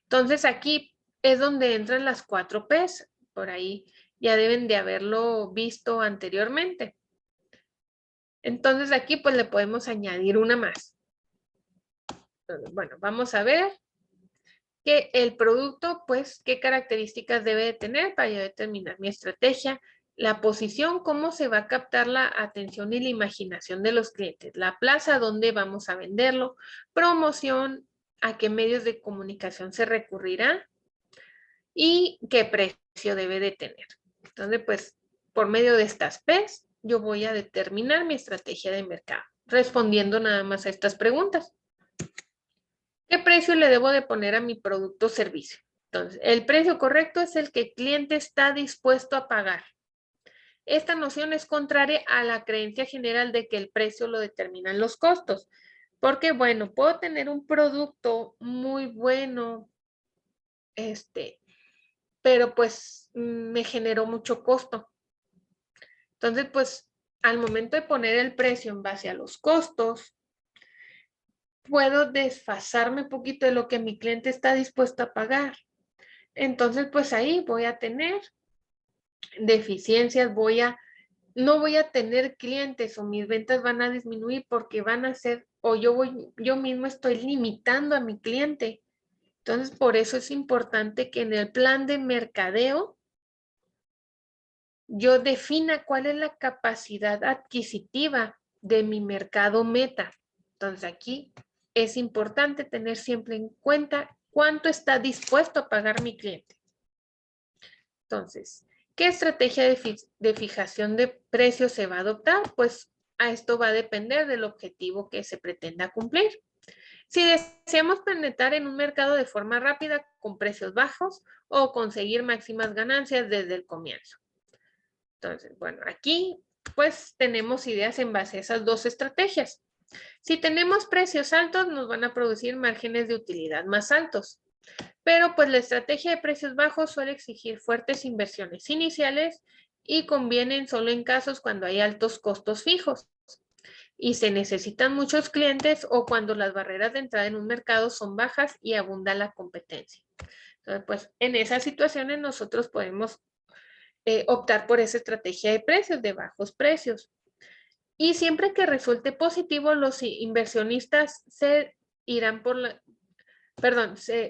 Entonces, aquí es donde entran las 4 P's. Por ahí ya deben de haberlo visto anteriormente. Entonces, aquí pues le podemos añadir una más. Entonces, bueno, vamos a ver que el producto, pues, qué características debe de tener para yo determinar mi estrategia. La posición, cómo se va a captar la atención y la imaginación de los clientes. La plaza, dónde vamos a venderlo. Promoción, a qué medios de comunicación se recurrirá. Y qué precio debe de tener. Entonces, pues, por medio de estas P's, yo voy a determinar mi estrategia de mercado. Respondiendo nada más a estas preguntas. ¿Qué precio le debo de poner a mi producto o servicio? Entonces, el precio correcto es el que el cliente está dispuesto a pagar. Esta noción es contraria a la creencia general de que el precio lo determinan los costos. Porque, bueno, puedo tener un producto muy bueno, pero pues me generó mucho costo. Entonces, pues, al momento de poner el precio en base a los costos, puedo desfasarme un poquito de lo que mi cliente está dispuesto a pagar. Entonces, pues ahí voy a tener deficiencias, no voy a tener clientes o mis ventas van a disminuir porque van a ser, o yo mismo estoy limitando a mi cliente. Entonces, por eso es importante que en el plan de mercadeo yo defina cuál es la capacidad adquisitiva de mi mercado meta. Entonces, aquí es importante tener siempre en cuenta cuánto está dispuesto a pagar mi cliente. Entonces, ¿qué estrategia de fijación de precios se va a adoptar? Pues a esto va a depender del objetivo que se pretenda cumplir. Si deseamos penetrar en un mercado de forma rápida con precios bajos o conseguir máximas ganancias desde el comienzo. Entonces, bueno, aquí pues tenemos ideas en base a esas 2 estrategias. Si tenemos precios altos, nos van a producir márgenes de utilidad más altos. Pero pues la estrategia de precios bajos suele exigir fuertes inversiones iniciales y convienen solo en casos cuando hay altos costos fijos y se necesitan muchos clientes o cuando las barreras de entrada en un mercado son bajas y abunda la competencia. Entonces, pues en esas situaciones nosotros podemos optar por esa estrategia de precios, de bajos precios. Y siempre que resulte positivo, los inversionistas se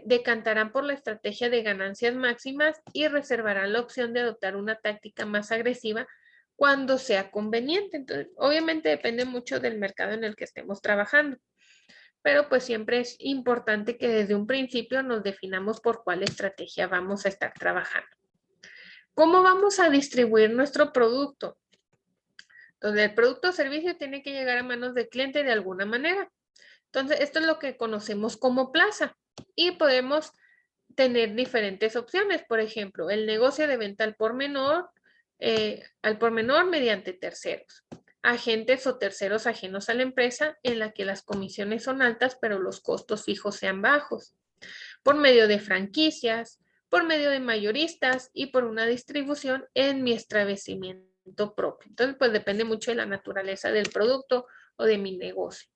decantarán por la estrategia de ganancias máximas y reservarán la opción de adoptar una táctica más agresiva cuando sea conveniente. Entonces, obviamente depende mucho del mercado en el que estemos trabajando, pero pues siempre es importante que desde un principio nos definamos por cuál estrategia vamos a estar trabajando. ¿Cómo vamos a distribuir nuestro producto? Entonces, el producto o servicio tiene que llegar a manos del cliente de alguna manera. Entonces, esto es lo que conocemos como plaza y podemos tener diferentes opciones. Por ejemplo, el negocio de venta al por menor mediante terceros, agentes o terceros ajenos a la empresa en la que las comisiones son altas pero los costos fijos sean bajos, por medio de franquicias, por medio de mayoristas y por una distribución en mi establecimiento propio. Entonces, pues depende mucho de la naturaleza del producto o de mi negocio.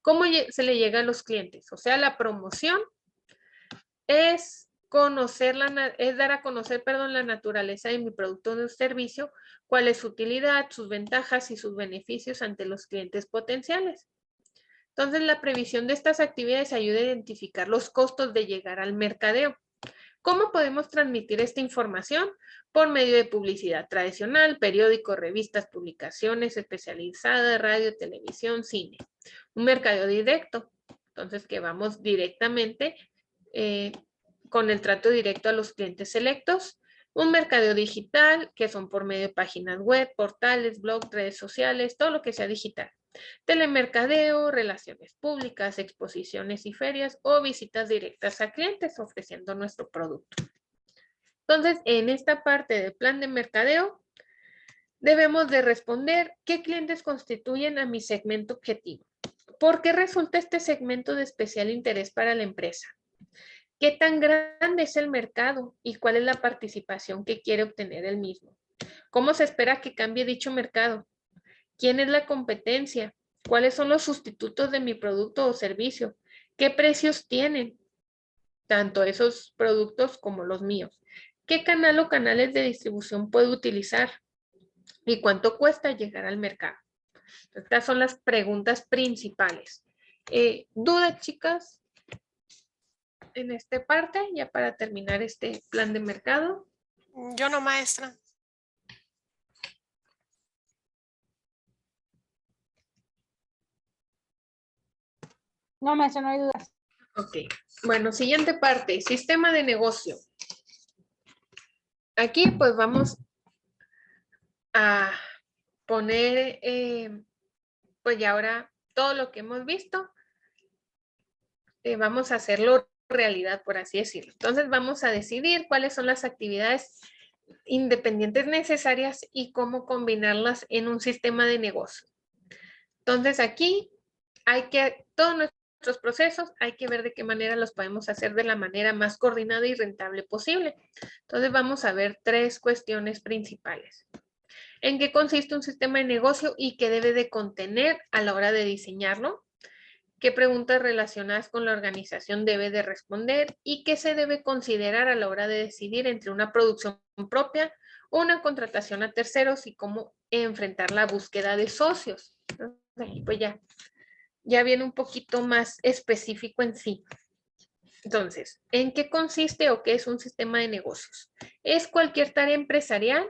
¿Cómo se le llega a los clientes? O sea, la promoción es dar a conocer, la naturaleza de mi producto o servicio, cuál es su utilidad, sus ventajas y sus beneficios ante los clientes potenciales. Entonces, la previsión de estas actividades ayuda a identificar los costos de llegar al mercadeo. ¿Cómo podemos transmitir esta información? Por medio de publicidad tradicional, periódicos, revistas, publicaciones especializadas, radio, televisión, cine. Un mercadeo directo, entonces que vamos directamente con el trato directo a los clientes selectos. Un mercadeo digital, que son por medio de páginas web, portales, blogs, redes sociales, todo lo que sea digital. Telemercadeo, relaciones públicas, exposiciones y ferias o visitas directas a clientes ofreciendo nuestro producto. Entonces, en esta parte del plan de mercadeo, debemos de responder qué clientes constituyen a mi segmento objetivo. ¿Por qué resulta este segmento de especial interés para la empresa? ¿Qué tan grande es el mercado y cuál es la participación que quiere obtener el mismo? ¿Cómo se espera que cambie dicho mercado? ¿Quién es la competencia? ¿Cuáles son los sustitutos de mi producto o servicio? ¿Qué precios tienen? Tanto esos productos como los míos. ¿Qué canal o canales de distribución puedo utilizar? ¿Y cuánto cuesta llegar al mercado? Estas son las preguntas principales. ¿Dudas, chicas? En esta parte, ya para terminar este plan de mercado. Yo no, maestra. No, maestra, no hay dudas. Ok. Bueno, siguiente parte, sistema de negocio. Aquí pues vamos a poner, pues ya ahora todo lo que hemos visto, vamos a hacerlo realidad, por así decirlo. Entonces vamos a decidir cuáles son las actividades independientes necesarias y cómo combinarlas en un sistema de negocio. Entonces aquí hay que, todos nuestros procesos, hay que ver de qué manera los podemos hacer de la manera más coordinada y rentable posible. Entonces vamos a ver 3 cuestiones principales. ¿En qué consiste un sistema de negocio y qué debe de contener a la hora de diseñarlo? ¿Qué preguntas relacionadas con la organización debe de responder? ¿Y qué se debe considerar a la hora de decidir entre una producción propia o una contratación a terceros y cómo enfrentar la búsqueda de socios? Entonces, aquí pues ya viene un poquito más específico en sí. Entonces, ¿en qué consiste o qué es un sistema de negocios? Es cualquier tarea empresarial.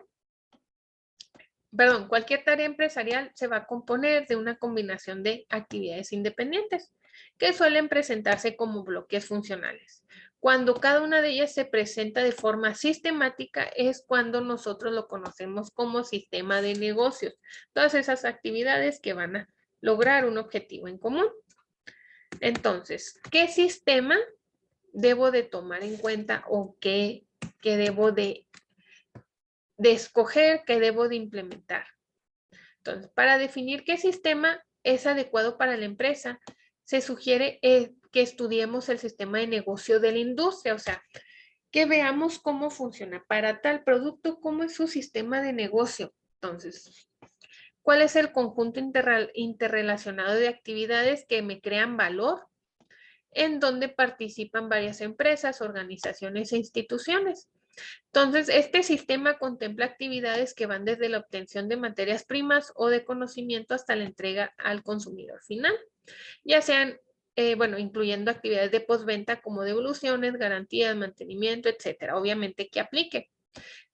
Cualquier tarea empresarial se va a componer de una combinación de actividades independientes que suelen presentarse como bloques funcionales. Cuando cada una de ellas se presenta de forma sistemática es cuando nosotros lo conocemos como sistema de negocios. Todas esas actividades que van a lograr un objetivo en común. Entonces, ¿qué sistema debo de tomar en cuenta o qué debo de escoger, qué debo de implementar? Entonces, para definir qué sistema es adecuado para la empresa, se sugiere que estudiemos el sistema de negocio de la industria, o sea, que veamos cómo funciona para tal producto, cómo es su sistema de negocio. Entonces, ¿cuál es el conjunto interrelacionado de actividades que me crean valor? En donde participan varias empresas, organizaciones e instituciones. Entonces, este sistema contempla actividades que van desde la obtención de materias primas o de conocimiento hasta la entrega al consumidor final, ya sean, incluyendo actividades de postventa como devoluciones, garantías, mantenimiento, etcétera. Obviamente que aplique.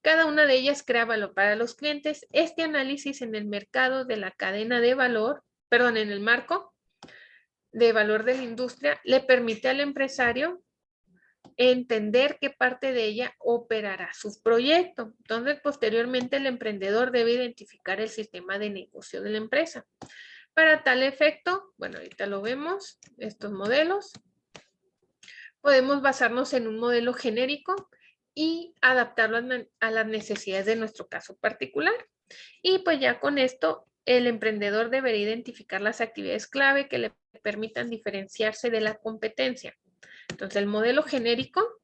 Cada una de ellas crea valor para los clientes. Este análisis en el mercado de la cadena de valor, en el marco de valor de la industria, le permite al empresario entender qué parte de ella operará su proyecto. Entonces, posteriormente, el emprendedor debe identificar el sistema de negocio de la empresa. Para tal efecto, ahorita lo vemos, estos modelos, podemos basarnos en un modelo genérico y adaptarlo a las necesidades de nuestro caso particular. Y pues ya con esto, el emprendedor debería identificar las actividades clave que le permitan diferenciarse de la competencia. Entonces, el modelo genérico,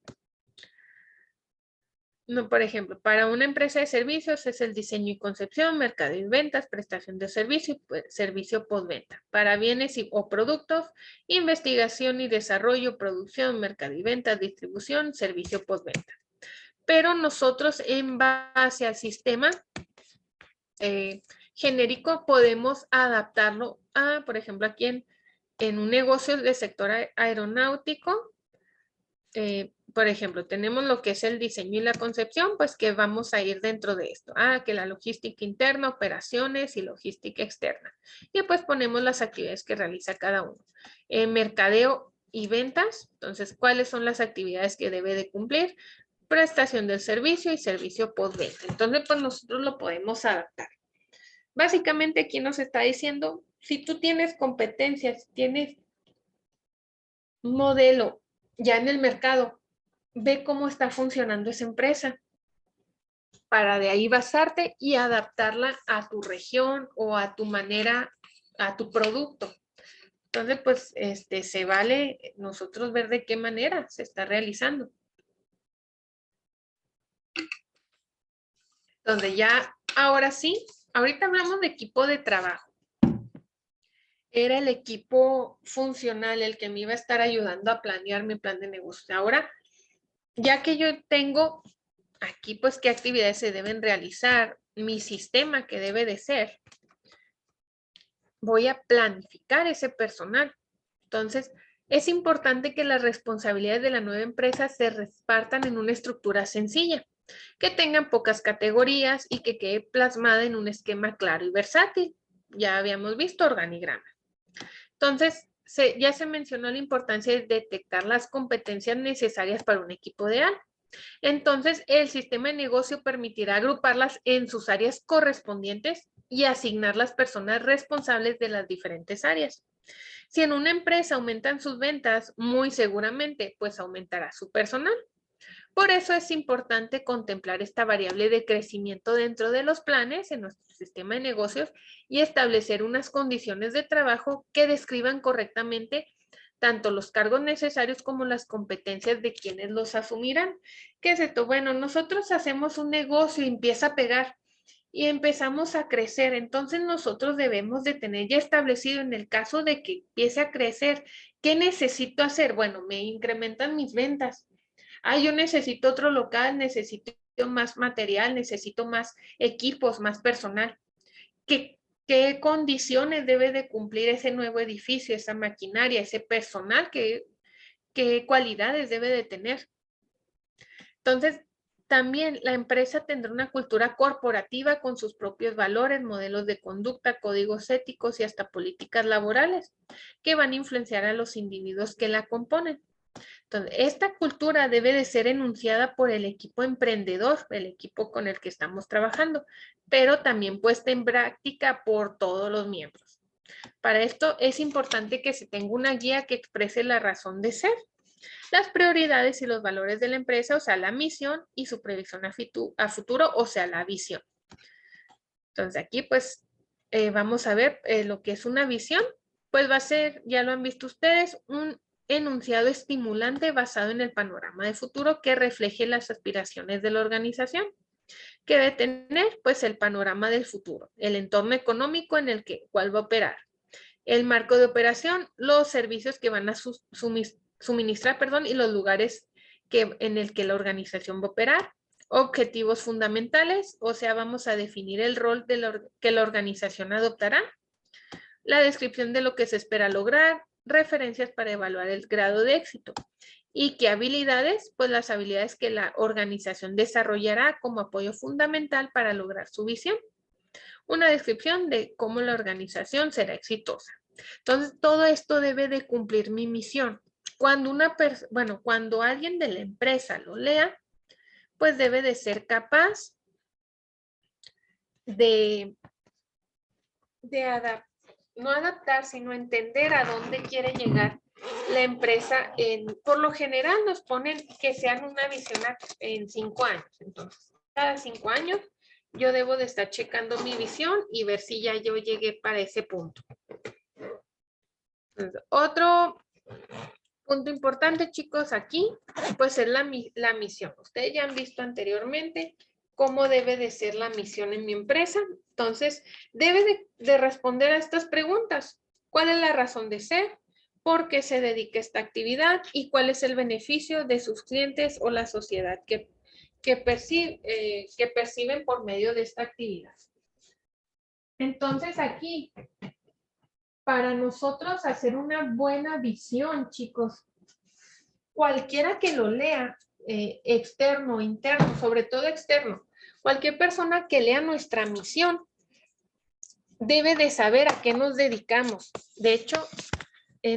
por ejemplo, para una empresa de servicios es el diseño y concepción, mercado y ventas, prestación de servicio y servicio postventa. Para bienes o productos, investigación y desarrollo, producción, mercado y ventas, distribución, servicio postventa. Pero nosotros en base al sistema genérico podemos adaptarlo a, por ejemplo, aquí en un negocio del sector aeronáutico, por ejemplo, tenemos lo que es el diseño y la concepción, pues que vamos a ir dentro de esto. Que la logística interna, operaciones y logística externa. Y pues ponemos las actividades que realiza cada uno. Mercadeo y ventas, entonces, ¿cuáles son las actividades que debe de cumplir? Prestación del servicio y servicio postventa. Entonces, pues nosotros lo podemos adaptar. Básicamente aquí nos está diciendo, si tú tienes competencias, tienes un modelo ya en el mercado, ve cómo está funcionando esa empresa para de ahí basarte y adaptarla a tu región o a tu manera, a tu producto. Entonces, pues, se vale nosotros ver de qué manera se está realizando. Entonces, ya, ahora sí, ahorita hablamos de equipo de trabajo. Era el equipo funcional el que me iba a estar ayudando a planear mi plan de negocio. Ahora, ya que yo tengo aquí, pues, qué actividades se deben realizar, mi sistema que debe de ser, voy a planificar ese personal. Entonces, es importante que las responsabilidades de la nueva empresa se repartan en una estructura sencilla, que tengan pocas categorías y que quede plasmada en un esquema claro y versátil. Ya habíamos visto organigrama. Entonces, ya se mencionó la importancia de detectar las competencias necesarias para un equipo de A. Entonces, el sistema de negocio permitirá agruparlas en sus áreas correspondientes y asignar las personas responsables de las diferentes áreas. Si en una empresa aumentan sus ventas, muy seguramente, pues aumentará su personal. Por eso es importante contemplar esta variable de crecimiento dentro de los planes en nuestro sistema de negocios y establecer unas condiciones de trabajo que describan correctamente tanto los cargos necesarios como las competencias de quienes los asumirán. ¿Qué es esto? Bueno, nosotros hacemos un negocio y empieza a pegar y empezamos a crecer. Entonces nosotros debemos de tener ya establecido en el caso de que empiece a crecer, ¿qué necesito hacer? Bueno, me incrementan mis ventas. Yo necesito otro local, necesito más material, necesito más equipos, más personal. ¿Qué condiciones debe de cumplir ese nuevo edificio, esa maquinaria, ese personal? ¿Qué cualidades debe de tener? Entonces, también la empresa tendrá una cultura corporativa con sus propios valores, modelos de conducta, códigos éticos y hasta políticas laborales que van a influenciar a los individuos que la componen. Entonces, esta cultura debe de ser enunciada por el equipo emprendedor, el equipo con el que estamos trabajando, pero también puesta en práctica por todos los miembros. Para esto es importante que se tenga una guía que exprese la razón de ser, las prioridades y los valores de la empresa, o sea, la misión y su previsión a futuro, o sea, la visión. Entonces, aquí pues vamos a ver lo que es una visión, pues va a ser, ya lo han visto ustedes, un enunciado estimulante basado en el panorama de futuro que refleje las aspiraciones de la organización, que debe tener pues el panorama del futuro, el entorno económico en el cual va a operar, el marco de operación, los servicios que van a suministrar, y los lugares en el que la organización va a operar, objetivos fundamentales, o sea, vamos a definir el rol que la organización adoptará, la descripción de lo que se espera lograr, referencias para evaluar el grado de éxito. ¿Y qué habilidades? Pues las habilidades que la organización desarrollará como apoyo fundamental para lograr su visión. Una descripción de cómo la organización será exitosa. Entonces, todo esto debe de cumplir mi misión. Cuando alguien de la empresa lo lea, pues debe de ser capaz de no adaptar, sino entender a dónde quiere llegar la empresa. Por lo general nos ponen que sean una visión en 5 años. Entonces, cada 5 años yo debo de estar checando mi visión y ver si ya yo llegué para ese punto. Entonces, otro punto importante, chicos, aquí, pues es la misión. Ustedes ya han visto anteriormente cómo debe de ser la misión en mi empresa. Entonces, debe de responder a estas preguntas. ¿Cuál es la razón de ser? ¿Por qué se dedica a esta actividad? ¿Y cuál es el beneficio de sus clientes o la sociedad que perciben por medio de esta actividad? Entonces, aquí, para nosotros hacer una buena visión, chicos, cualquiera que lo lea externo, interno, sobre todo externo. Cualquier persona que lea nuestra misión debe de saber a qué nos dedicamos. De hecho,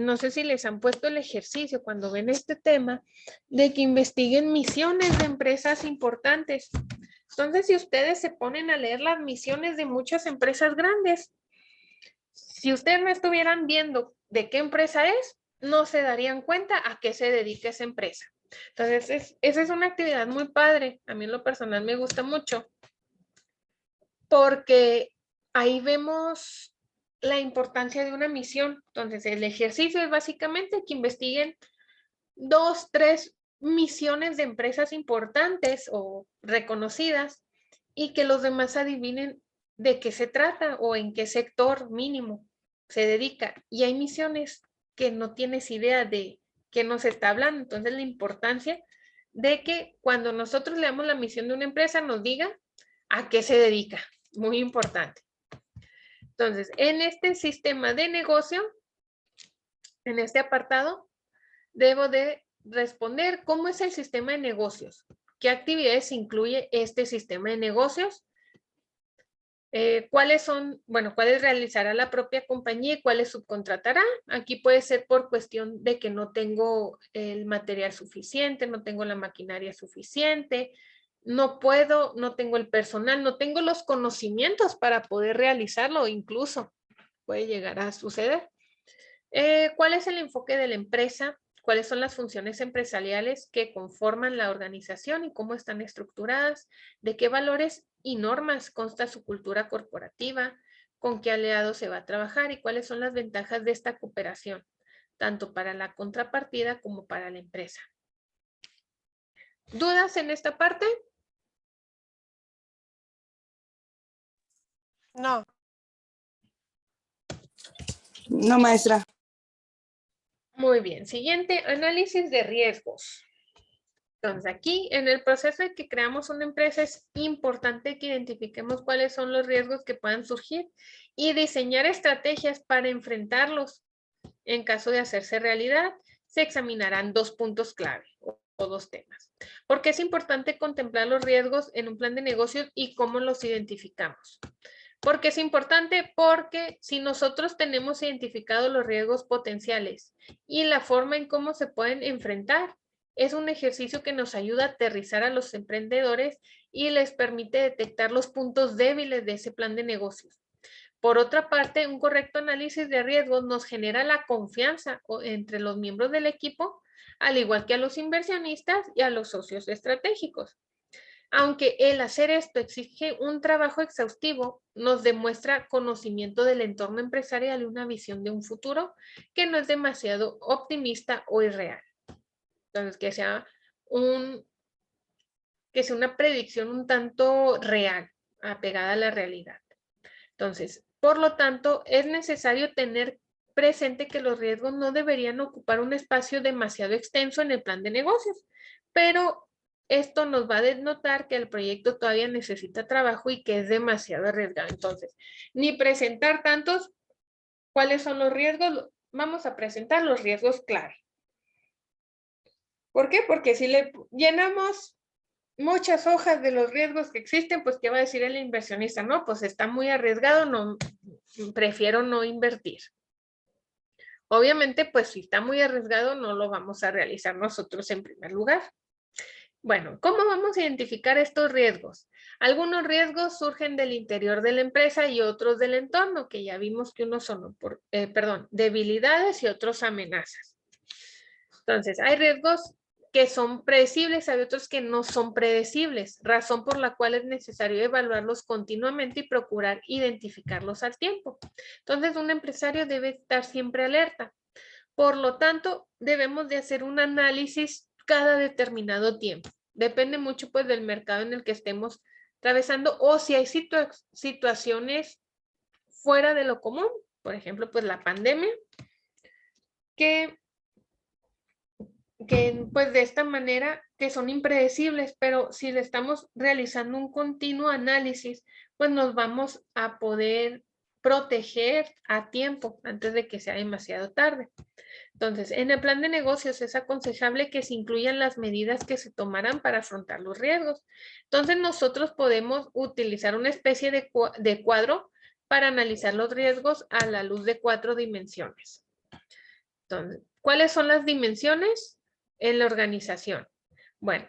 no sé si les han puesto el ejercicio cuando ven este tema de que investiguen misiones de empresas importantes. Entonces, si ustedes se ponen a leer las misiones de muchas empresas grandes, si ustedes no estuvieran viendo de qué empresa es, no se darían cuenta a qué se dedica esa empresa. Entonces, esa es una actividad muy padre. A mí en lo personal me gusta mucho porque ahí vemos la importancia de una misión. Entonces, el ejercicio es básicamente que investiguen 2, 3 misiones de empresas importantes o reconocidas y que los demás adivinen de qué se trata o en qué sector mínimo se dedica. Y hay misiones que no tienes idea de qué nos está hablando. Entonces, la importancia de que cuando nosotros leamos la misión de una empresa nos diga a qué se dedica. Muy importante. Entonces, en este sistema de negocio, en este apartado, debo de responder cómo es el sistema de negocios, qué actividades incluye este sistema de negocios, cuáles realizará la propia compañía y cuáles subcontratará. Aquí puede ser por cuestión de que no tengo el material suficiente, no tengo la maquinaria suficiente, no tengo el personal, no tengo los conocimientos para poder realizarlo, incluso puede llegar a suceder. ¿Cuál es el enfoque de la empresa? ¿Cuáles son las funciones empresariales que conforman la organización y cómo están estructuradas? ¿De qué valores y normas consta su cultura corporativa? ¿Con qué aliados se va a trabajar? ¿Y cuáles son las ventajas de esta cooperación? Tanto para la contrapartida como para la empresa. ¿Dudas en esta parte? No. No, maestra. Muy bien. Siguiente, análisis de riesgos. Entonces, aquí en el proceso de que creamos una empresa es importante que identifiquemos cuáles son los riesgos que puedan surgir y diseñar estrategias para enfrentarlos. En caso de hacerse realidad, se examinarán 2 puntos clave o 2 temas. ¿Por qué es importante contemplar los riesgos en un plan de negocios y cómo los identificamos? ¿Por qué es importante? Porque si nosotros tenemos identificados los riesgos potenciales y la forma en cómo se pueden enfrentar, es un ejercicio que nos ayuda a aterrizar a los emprendedores y les permite detectar los puntos débiles de ese plan de negocios. Por otra parte, un correcto análisis de riesgos nos genera la confianza entre los miembros del equipo, al igual que a los inversionistas y a los socios estratégicos. Aunque el hacer esto exige un trabajo exhaustivo, nos demuestra conocimiento del entorno empresarial y una visión de un futuro que no es demasiado optimista o irreal. Entonces, que sea una predicción un tanto real, apegada a la realidad. Entonces, por lo tanto, es necesario tener presente que los riesgos no deberían ocupar un espacio demasiado extenso en el plan de negocios, pero esto nos va a denotar que el proyecto todavía necesita trabajo y que es demasiado arriesgado. Entonces, ni presentar tantos, ¿cuáles son los riesgos? Vamos a presentar los riesgos clave. ¿Por qué? Porque si le llenamos muchas hojas de los riesgos que existen, pues ¿qué va a decir el inversionista? No, pues está muy arriesgado, no, prefiero no invertir. Obviamente, pues si está muy arriesgado, no lo vamos a realizar nosotros en primer lugar. Bueno, ¿cómo vamos a identificar estos riesgos? Algunos riesgos surgen del interior de la empresa y otros del entorno, que ya vimos que unos son debilidades y otros amenazas. Entonces, hay riesgos que son predecibles, hay otros que no son predecibles, razón por la cual es necesario evaluarlos continuamente y procurar identificarlos al tiempo. Entonces, un empresario debe estar siempre alerta. Por lo tanto, debemos de hacer un análisis cada determinado tiempo. Depende mucho pues del mercado en el que estemos atravesando o si hay situaciones fuera de lo común. Por ejemplo, pues la pandemia, que pues de esta manera que son impredecibles, pero si le estamos realizando un continuo análisis, pues nos vamos a poder proteger a tiempo antes de que sea demasiado tarde. Entonces, en el plan de negocios es aconsejable que se incluyan las medidas que se tomarán para afrontar los riesgos. Entonces, nosotros podemos utilizar una especie de cuadro para analizar los riesgos a la luz de 4 dimensiones. Entonces, ¿cuáles son las dimensiones en la organización? Bueno,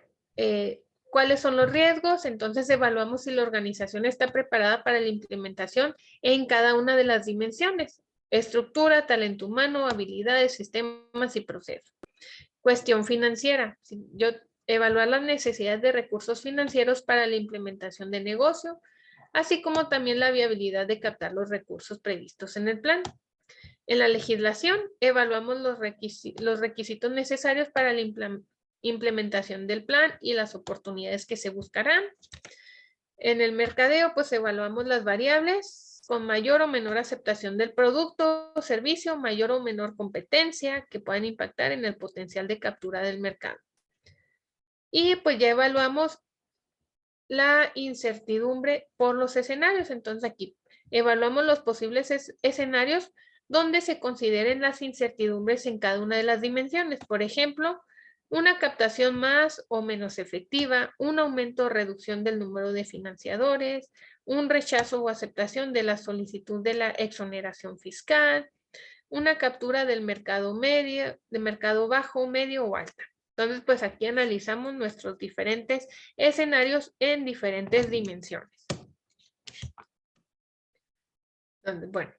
¿cuáles son los riesgos? Entonces, evaluamos si la organización está preparada para la implementación en cada una de las dimensiones. Estructura, talento humano, habilidades, sistemas y procesos. Cuestión financiera. Evaluar las necesidades de recursos financieros para la implementación de negocio, así como también la viabilidad de captar los recursos previstos en el plan. En la legislación, evaluamos los requisitos necesarios para la implementación del plan y las oportunidades que se buscarán. En el mercadeo, pues evaluamos las variables con mayor o menor aceptación del producto o servicio, mayor o menor competencia que puedan impactar en el potencial de captura del mercado. Y pues ya evaluamos la incertidumbre por los escenarios. Entonces aquí evaluamos los posibles escenarios donde se consideren las incertidumbres en cada una de las dimensiones. Por ejemplo, una captación más o menos efectiva, un aumento o reducción del número de financiadores, un rechazo o aceptación de la solicitud de la exoneración fiscal, una captura del mercado medio, de mercado bajo, medio o alta. Entonces, pues aquí analizamos nuestros diferentes escenarios en diferentes dimensiones. Entonces, bueno,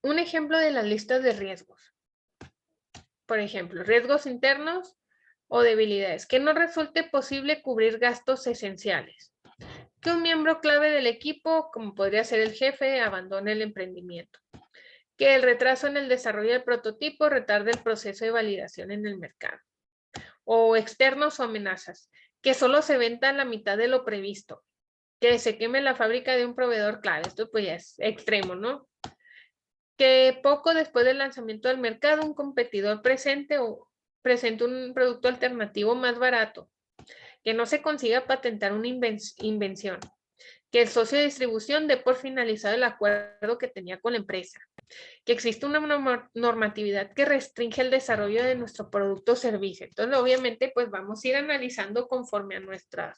un ejemplo de las listas de riesgos. Por ejemplo, riesgos internos o debilidades. Que no resulte posible cubrir gastos esenciales. Que un miembro clave del equipo, como podría ser el jefe, abandone el emprendimiento. Que el retraso en el desarrollo del prototipo retarde el proceso de validación en el mercado. O externos o amenazas. Que solo se venda la mitad de lo previsto. Que se queme la fábrica de un proveedor clave. Esto pues ya es extremo, ¿no? Que poco después del lanzamiento del mercado un competidor presente un producto alternativo más barato, que no se consiga patentar una invención, que el socio de distribución dé por finalizado el acuerdo que tenía con la empresa, que existe una normatividad que restringe el desarrollo de nuestro producto o servicio. Entonces, obviamente, pues vamos a ir analizando conforme a nuestro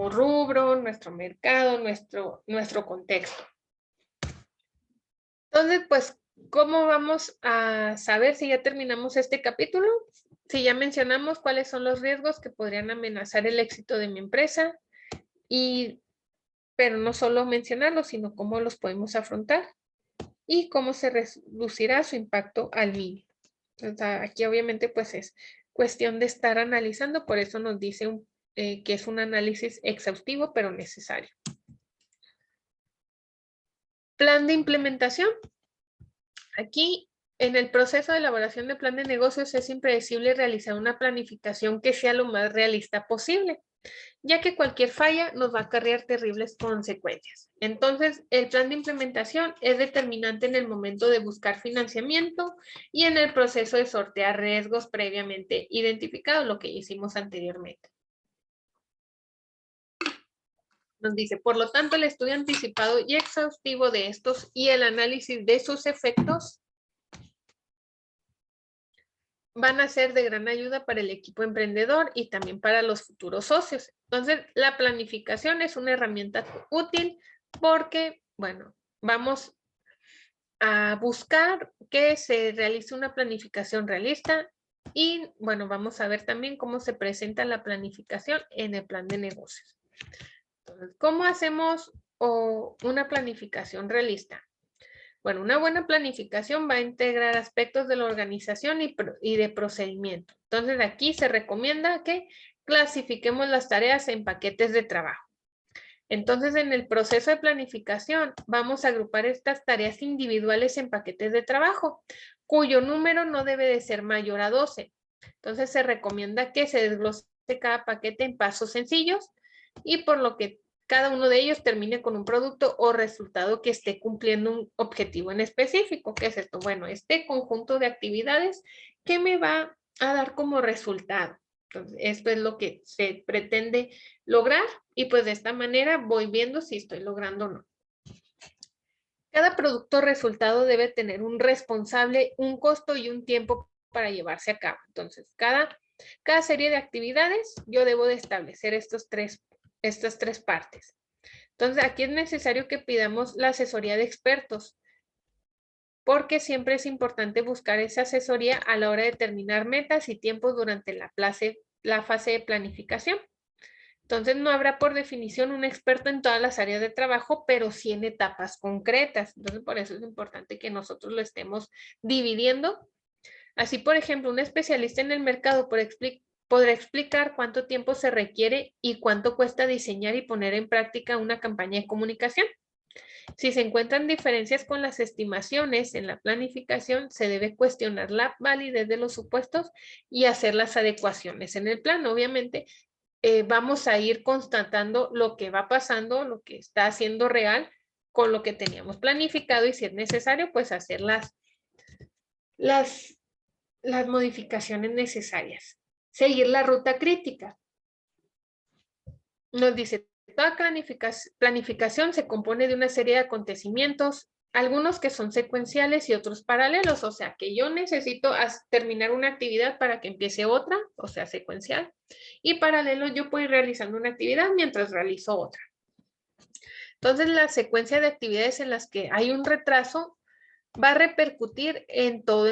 rubro, nuestro mercado, nuestro contexto. Entonces, pues, ¿cómo vamos a saber si ya terminamos este capítulo? Si ya mencionamos cuáles son los riesgos que podrían amenazar el éxito de mi empresa, pero no solo mencionarlos, sino cómo los podemos afrontar y cómo se reducirá su impacto al mínimo. Entonces, aquí obviamente pues es cuestión de estar analizando, por eso nos dice que es un análisis exhaustivo, pero necesario. Plan de implementación. Aquí, en el proceso de elaboración de plan de negocios es impredecible realizar una planificación que sea lo más realista posible, ya que cualquier falla nos va a acarrear terribles consecuencias. Entonces, el plan de implementación es determinante en el momento de buscar financiamiento y en el proceso de sortear riesgos previamente identificados, lo que hicimos anteriormente. Nos dice, por lo tanto, el estudio anticipado y exhaustivo de estos y el análisis de sus efectos van a ser de gran ayuda para el equipo emprendedor y también para los futuros socios. Entonces, la planificación es una herramienta útil porque, bueno, vamos a buscar que se realice una planificación realista y, bueno, vamos a ver también cómo se presenta la planificación en el plan de negocios. Entonces, ¿cómo hacemos una planificación realista? Bueno, una buena planificación va a integrar aspectos de la organización y de procedimiento. Entonces, aquí se recomienda que clasifiquemos las tareas en paquetes de trabajo. Entonces, en el proceso de planificación, vamos a agrupar estas tareas individuales en paquetes de trabajo, cuyo número no debe de ser mayor a 12. Entonces, se recomienda que se desglose cada paquete en pasos sencillos y por lo que cada uno de ellos termine con un producto o resultado que esté cumpliendo un objetivo en específico. ¿Qué es esto? Bueno, este conjunto de actividades que me va a dar como resultado. Entonces, esto es lo que se pretende lograr y pues de esta manera voy viendo si estoy logrando o no. Cada producto resultado debe tener un responsable, un costo y un tiempo para llevarse a cabo. Entonces, cada serie de actividades yo debo de establecer estas tres partes. Entonces, aquí es necesario que pidamos la asesoría de expertos, porque siempre es importante buscar esa asesoría a la hora de determinar metas y tiempos durante la fase de planificación. Entonces, no habrá por definición un experto en todas las áreas de trabajo, pero sí en etapas concretas. Entonces, por eso es importante que nosotros lo estemos dividiendo. Así, por ejemplo, un especialista en el mercado podrá explicar cuánto tiempo se requiere y cuánto cuesta diseñar y poner en práctica una campaña de comunicación. Si se encuentran diferencias con las estimaciones en la planificación, se debe cuestionar la validez de los supuestos y hacer las adecuaciones en el plan. Obviamente, vamos a ir constatando lo que va pasando, lo que está haciendo real con lo que teníamos planificado y si es necesario, pues hacer las modificaciones necesarias. Seguir la ruta crítica. Nos dice, toda planificación se compone de una serie de acontecimientos, algunos que son secuenciales y otros paralelos, o sea que yo necesito terminar una actividad para que empiece otra, o sea secuencial, y paralelo yo puedo ir realizando una actividad mientras realizo otra. Entonces la secuencia de actividades en las que hay un retraso va a repercutir en todo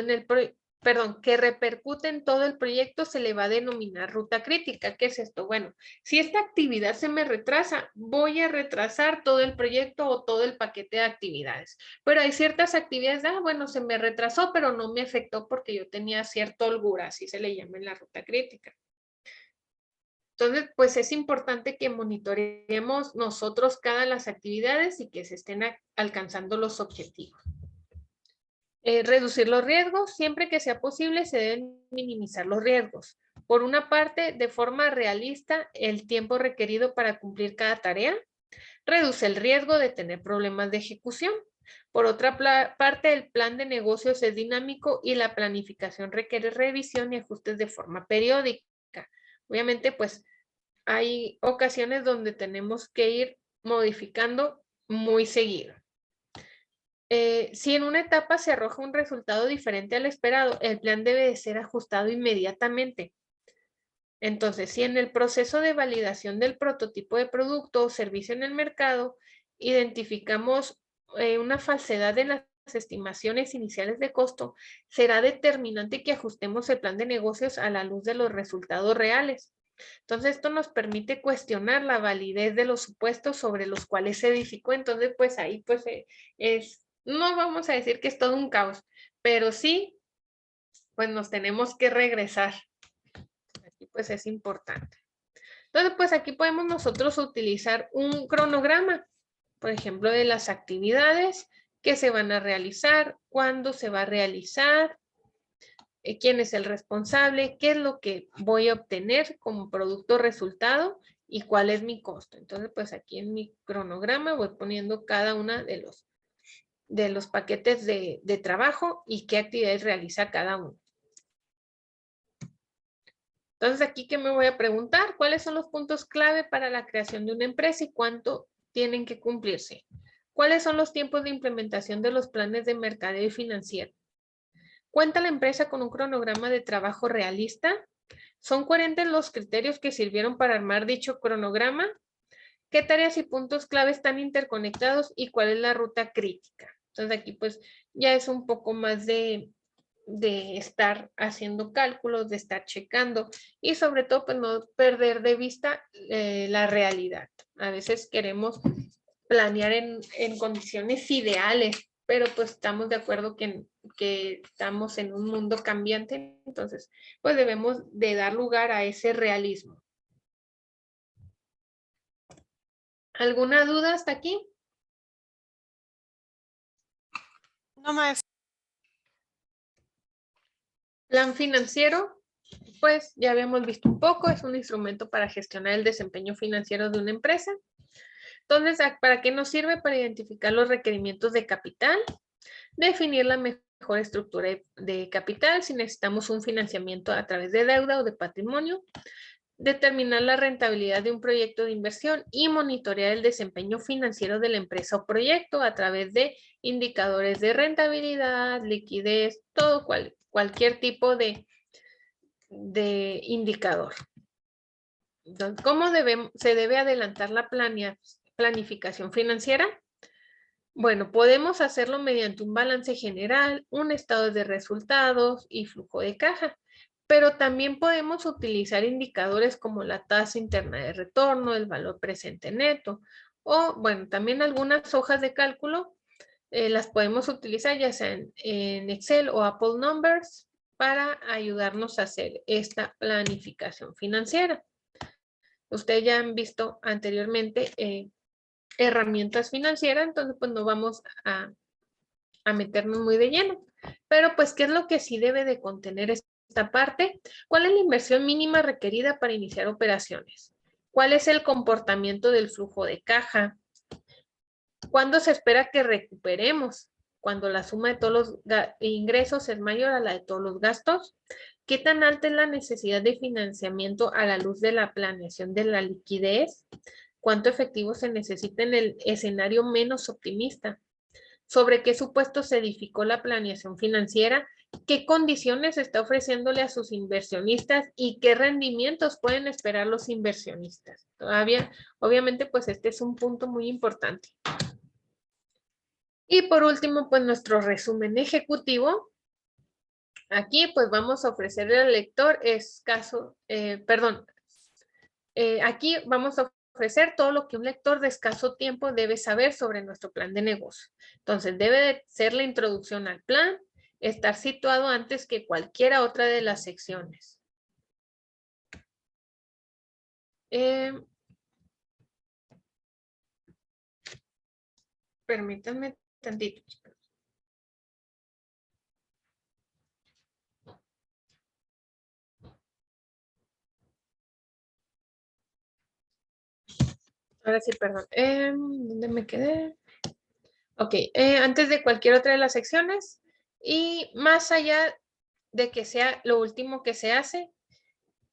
que repercute en todo el proyecto, se le va a denominar ruta crítica. ¿Qué es esto? Bueno, si esta actividad se me retrasa, voy a retrasar todo el proyecto o todo el paquete de actividades. Pero hay ciertas actividades, bueno, se me retrasó, pero no me afectó porque yo tenía cierta holgura, así se le llama en la ruta crítica. Entonces, pues es importante que monitoreemos nosotros cada las actividades y que se estén alcanzando los objetivos. Reducir los riesgos, siempre que sea posible se deben minimizar los riesgos. Por una parte, de forma realista, el tiempo requerido para cumplir cada tarea reduce el riesgo de tener problemas de ejecución. Por otra parte, el plan de negocios es dinámico y la planificación requiere revisión y ajustes de forma periódica. Obviamente, pues hay ocasiones donde tenemos que ir modificando muy seguido. Si en una etapa se arroja un resultado diferente al esperado, el plan debe de ser ajustado inmediatamente. Entonces, si en el proceso de validación del prototipo de producto o servicio en el mercado identificamos una falsedad en las estimaciones iniciales de costo, será determinante que ajustemos el plan de negocios a la luz de los resultados reales. Entonces, esto nos permite cuestionar la validez de los supuestos sobre los cuales se edificó. Entonces, pues ahí pues no vamos a decir que es todo un caos, pero sí, pues nos tenemos que regresar. Aquí pues es importante. Entonces, pues aquí podemos nosotros utilizar un cronograma, por ejemplo, de las actividades que se van a realizar, cuándo se va a realizar, quién es el responsable, qué es lo que voy a obtener como producto resultado y cuál es mi costo. Entonces, pues aquí en mi cronograma voy poniendo cada una de los paquetes de trabajo y qué actividades realiza cada uno. Entonces, aquí que me voy a preguntar, ¿cuáles son los puntos clave para la creación de una empresa y cuánto tienen que cumplirse? ¿Cuáles son los tiempos de implementación de los planes de mercadeo y financiero? ¿Cuenta la empresa con un cronograma de trabajo realista? ¿Son coherentes los criterios que sirvieron para armar dicho cronograma? ¿Qué tareas y puntos clave están interconectados y cuál es la ruta crítica? Entonces aquí pues ya es un poco más de estar haciendo cálculos, de estar checando y sobre todo pues no perder de vista la realidad. A veces queremos planear en condiciones ideales, pero pues estamos de acuerdo que estamos en un mundo cambiante, entonces pues debemos de dar lugar a ese realismo. ¿Alguna duda hasta aquí? No, maestra. Plan financiero, pues ya habíamos visto un poco, es un instrumento para gestionar el desempeño financiero de una empresa. Entonces, ¿para qué nos sirve? Para identificar los requerimientos de capital, definir la mejor estructura de capital, si necesitamos un financiamiento a través de deuda o de patrimonio, determinar la rentabilidad de un proyecto de inversión y monitorear el desempeño financiero de la empresa o proyecto a través de indicadores de rentabilidad, liquidez, cualquier tipo de indicador. Entonces, ¿cómo se debe adelantar la planificación financiera? Bueno, podemos hacerlo mediante un balance general, un estado de resultados y flujo de caja, pero también podemos utilizar indicadores como la tasa interna de retorno, el valor presente neto, o bueno, también algunas hojas de cálculo las podemos utilizar ya sea en Excel o Apple Numbers para ayudarnos a hacer esta planificación financiera. Ustedes ya han visto anteriormente herramientas financieras, entonces pues no vamos a meternos muy de lleno. Pero pues, ¿qué es lo que sí debe de contener esta parte? ¿Cuál es la inversión mínima requerida para iniciar operaciones? ¿Cuál es el comportamiento del flujo de caja? ¿Cuándo se espera que recuperemos? Cuando la suma de todos los ingresos es mayor a la de todos los gastos. ¿Qué tan alta es la necesidad de financiamiento a la luz de la planeación de la liquidez? ¿Cuánto efectivo se necesita en el escenario menos optimista? ¿Sobre qué supuesto se edificó la planeación financiera? ¿Qué condiciones está ofreciéndole a sus inversionistas y qué rendimientos pueden esperar los inversionistas? Obviamente, pues este es un punto muy importante. Y por último, pues nuestro resumen ejecutivo. Aquí pues vamos a ofrecerle al lector aquí vamos a ofrecer todo lo que un lector de escaso tiempo debe saber sobre nuestro plan de negocio. Entonces, debe de ser la introducción al plan, estar situado antes que cualquiera otra de las secciones. Permítanme tantito. Ahora sí, perdón. ¿Dónde me quedé? Ok, antes de cualquier otra de las secciones y más allá de que sea lo último que se hace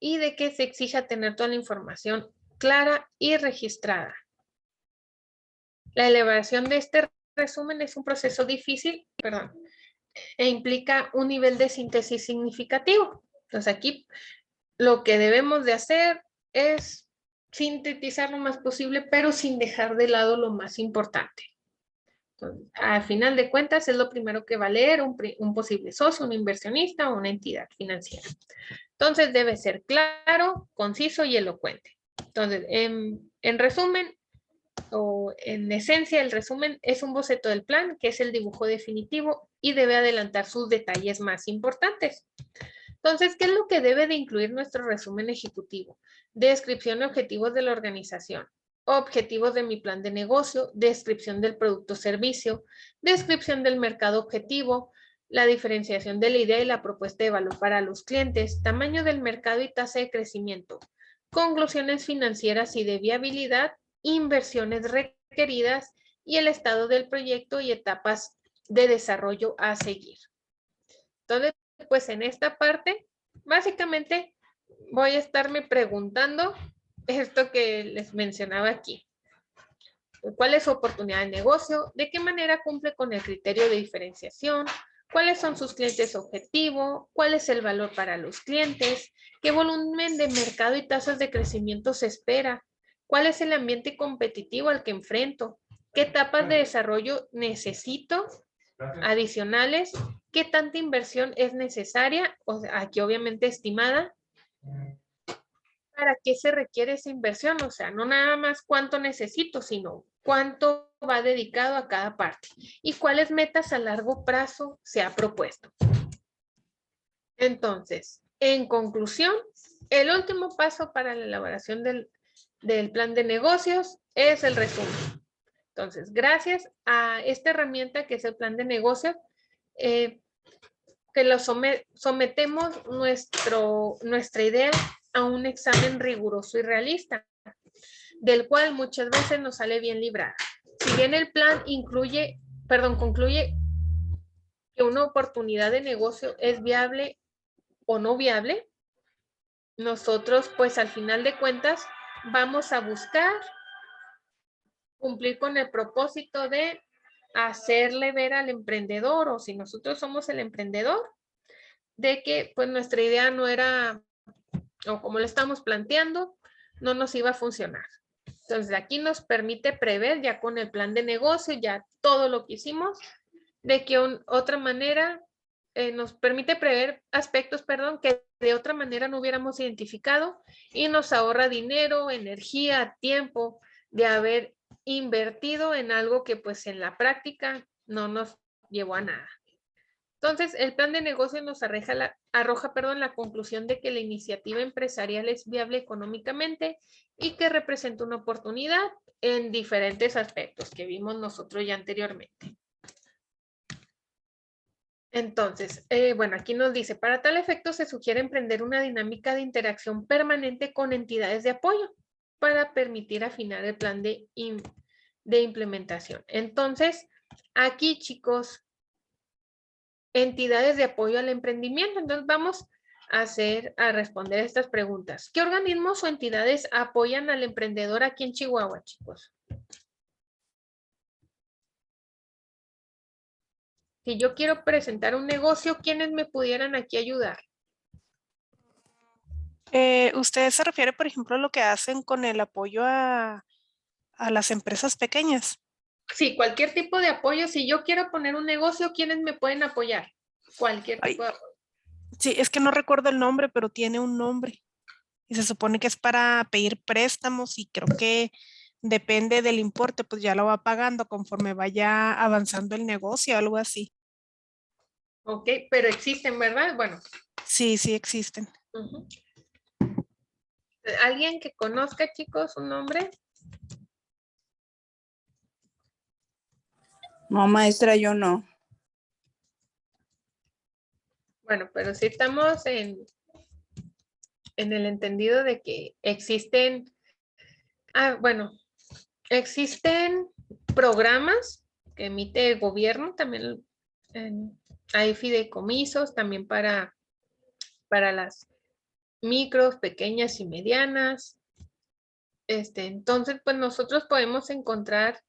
y de que se exija tener toda la información clara y registrada. La elaboración de este resumen es un proceso difícil, e implica un nivel de síntesis significativo. Entonces aquí lo que debemos de hacer es sintetizar lo más posible, pero sin dejar de lado lo más importante. Entonces, al final de cuentas, es lo primero que va a leer un posible socio, un inversionista o una entidad financiera. Entonces, debe ser claro, conciso y elocuente. Entonces, en resumen, o en esencia, el resumen es un boceto del plan, que es el dibujo definitivo y debe adelantar sus detalles más importantes. Entonces, ¿qué es lo que debe de incluir nuestro resumen ejecutivo? Descripción de objetivos de la organización, objetivos de mi plan de negocio, descripción del producto o servicio, descripción del mercado objetivo, la diferenciación de la idea y la propuesta de valor para los clientes, tamaño del mercado y tasa de crecimiento, conclusiones financieras y de viabilidad, inversiones requeridas y el estado del proyecto y etapas de desarrollo a seguir. Entonces, pues en esta parte, básicamente voy a estarme preguntando esto que les mencionaba aquí. ¿Cuál es su oportunidad de negocio? ¿De qué manera cumple con el criterio de diferenciación? ¿Cuáles son sus clientes objetivo? ¿Cuál es el valor para los clientes? ¿Qué volumen de mercado y tasas de crecimiento se espera? ¿Cuál es el ambiente competitivo al que enfrento? ¿Qué etapas de desarrollo necesito adicionales? ¿Qué tanta inversión es necesaria? O sea, aquí obviamente estimada. ¿Para qué se requiere esa inversión? O sea, no nada más cuánto necesito, sino cuánto va dedicado a cada parte y cuáles metas a largo plazo se ha propuesto. Entonces, en conclusión, el último paso para la elaboración del plan de negocios es el resumen. Entonces, gracias a esta herramienta que es el plan de negocios, que lo sometemos nuestra idea a un examen riguroso y realista, del cual muchas veces nos sale bien librada. Si bien el plan concluye que una oportunidad de negocio es viable o no viable, nosotros pues al final de cuentas vamos a buscar cumplir con el propósito de hacerle ver al emprendedor, o si nosotros somos el emprendedor, de que pues nuestra idea no era, o como lo estamos planteando, no nos iba a funcionar. Entonces aquí nos permite prever ya con el plan de negocio, ya todo lo que hicimos, de que otra manera nos permite prever aspectos, perdón, que de otra manera no hubiéramos identificado y nos ahorra dinero, energía, tiempo de haber invertido en algo que pues en la práctica no nos llevó a nada. Entonces, el plan de negocio nos arroja la conclusión de que la iniciativa empresarial es viable económicamente y que representa una oportunidad en diferentes aspectos que vimos nosotros ya anteriormente. Entonces, bueno, aquí nos dice, para tal efecto se sugiere emprender una dinámica de interacción permanente con entidades de apoyo para permitir afinar el plan de implementación. Entonces, aquí, chicos, entidades de apoyo al emprendimiento. Entonces vamos a responder estas preguntas. ¿Qué organismos o entidades apoyan al emprendedor aquí en Chihuahua, chicos? Si yo quiero presentar un negocio, ¿quiénes me pudieran aquí ayudar? ¿Usted se refiere, por ejemplo, a lo que hacen con el apoyo a las empresas pequeñas? Sí, cualquier tipo de apoyo. Si yo quiero poner un negocio, ¿quiénes me pueden apoyar? Cualquier Ay, tipo de apoyo. sí, es que no recuerdo el nombre, pero tiene un nombre. Y se supone que es para pedir préstamos y creo que depende del importe, pues ya lo va pagando conforme vaya avanzando el negocio, algo así. Ok, pero existen, ¿verdad? Bueno. Sí, sí existen. Uh-huh. ¿Alguien que conozca, chicos, un nombre? No, maestra, yo no. Bueno, pero sí estamos en el entendido de que existen, bueno, existen programas que emite el gobierno, también hay fideicomisos también para las micros, pequeñas y medianas. Entonces, pues nosotros podemos encontrar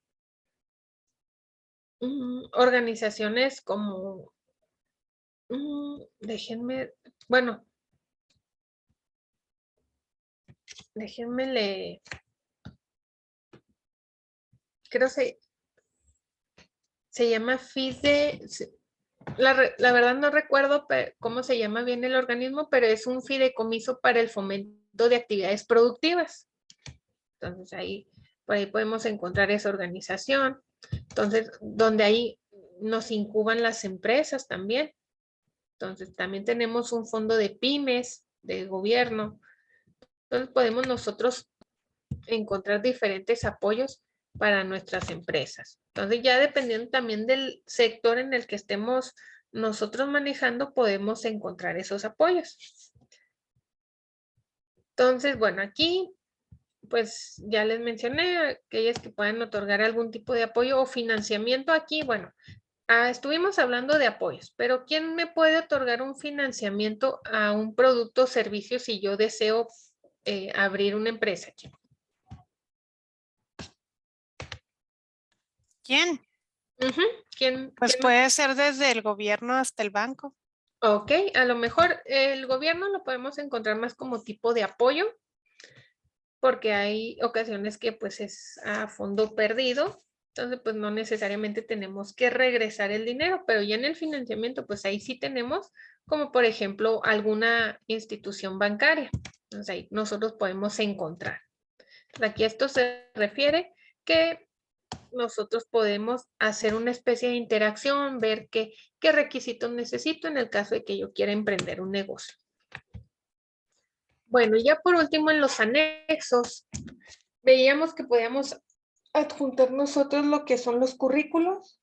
organizaciones como, déjenme, bueno, déjenme le, creo se llama FIDE, la verdad no recuerdo cómo se llama bien el organismo, pero es un fideicomiso para el fomento de actividades productivas. Entonces por ahí podemos encontrar esa organización. Entonces, donde ahí nos incuban las empresas también. Entonces, también tenemos un fondo de pymes, de gobierno. Entonces, podemos nosotros encontrar diferentes apoyos para nuestras empresas. Entonces, ya dependiendo también del sector en el que estemos nosotros manejando, podemos encontrar esos apoyos. Entonces, bueno, aquí, pues ya les mencioné aquellas que puedan otorgar algún tipo de apoyo o financiamiento aquí. Bueno, estuvimos hablando de apoyos, pero ¿quién me puede otorgar un financiamiento a un producto o servicio si yo deseo abrir una empresa, chicos? ¿Quién? ¿Quién Pues puede ser desde el gobierno hasta el banco. Ok, a lo mejor el gobierno lo podemos encontrar más como tipo de apoyo, porque hay ocasiones que pues es a fondo perdido, entonces pues no necesariamente tenemos que regresar el dinero, pero ya en el financiamiento pues ahí sí tenemos, como por ejemplo alguna institución bancaria, entonces ahí nosotros podemos encontrar. Aquí esto se refiere que nosotros podemos hacer una especie de interacción, ver qué requisitos necesito en el caso de que yo quiera emprender un negocio. Bueno, ya por último en los anexos, veíamos que podíamos adjuntar nosotros lo que son los currículos,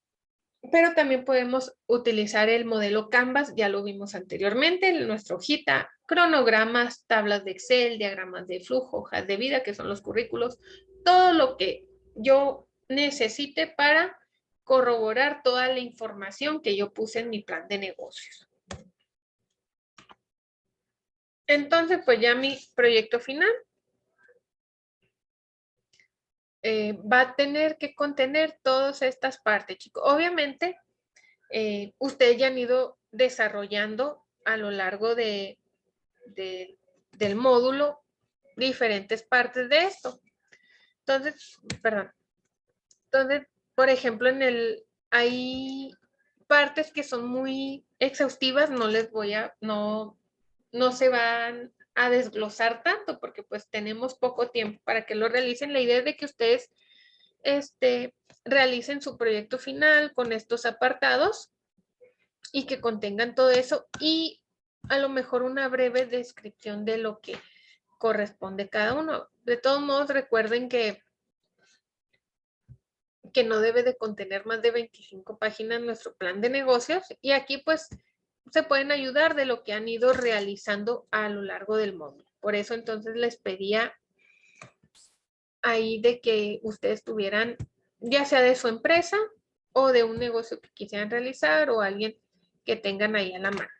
pero también podemos utilizar el modelo Canvas, ya lo vimos anteriormente, en nuestra hojita, cronogramas, tablas de Excel, diagramas de flujo, hojas de vida, que son los currículos, todo lo que yo necesite para corroborar toda la información que yo puse en mi plan de negocios. Entonces, pues ya mi proyecto final va a tener que contener todas estas partes, chicos. Obviamente, ustedes ya han ido desarrollando a lo largo del módulo diferentes partes de esto. Entonces, perdón. Entonces, por ejemplo, hay partes que son muy exhaustivas, no se van a desglosar tanto porque pues tenemos poco tiempo para que lo realicen. La idea es de que ustedes realicen su proyecto final con estos apartados y que contengan todo eso y a lo mejor una breve descripción de lo que corresponde cada uno. De todos modos, recuerden que no debe de contener más de 25 páginas nuestro plan de negocios y aquí pues se pueden ayudar de lo que han ido realizando a lo largo del módulo. Por eso entonces les pedía ahí de que ustedes tuvieran ya sea de su empresa o de un negocio que quisieran realizar o alguien que tengan ahí a la mano.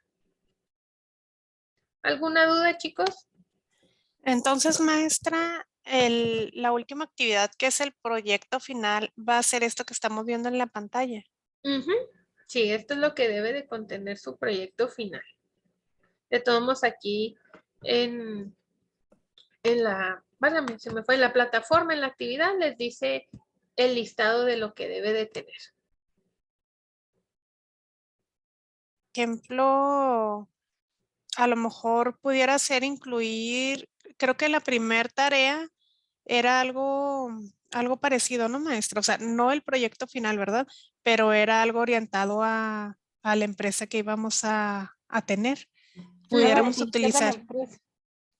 ¿Alguna duda, chicos? Entonces, maestra, la última actividad que es el proyecto final va a ser esto que estamos viendo en la pantalla. Uh-huh. Sí, esto es lo que debe de contener su proyecto final. De todos modos, aquí en la, válgame, se me fue, en la plataforma, en la actividad, les dice el listado de lo que debe de tener. Ejemplo, a lo mejor pudiera ser incluir, creo que la primer tarea era algo parecido, ¿no, maestra? O sea, no el proyecto final, ¿verdad? Pero era algo orientado a la empresa que íbamos a tener. Pudiéramos utilizar,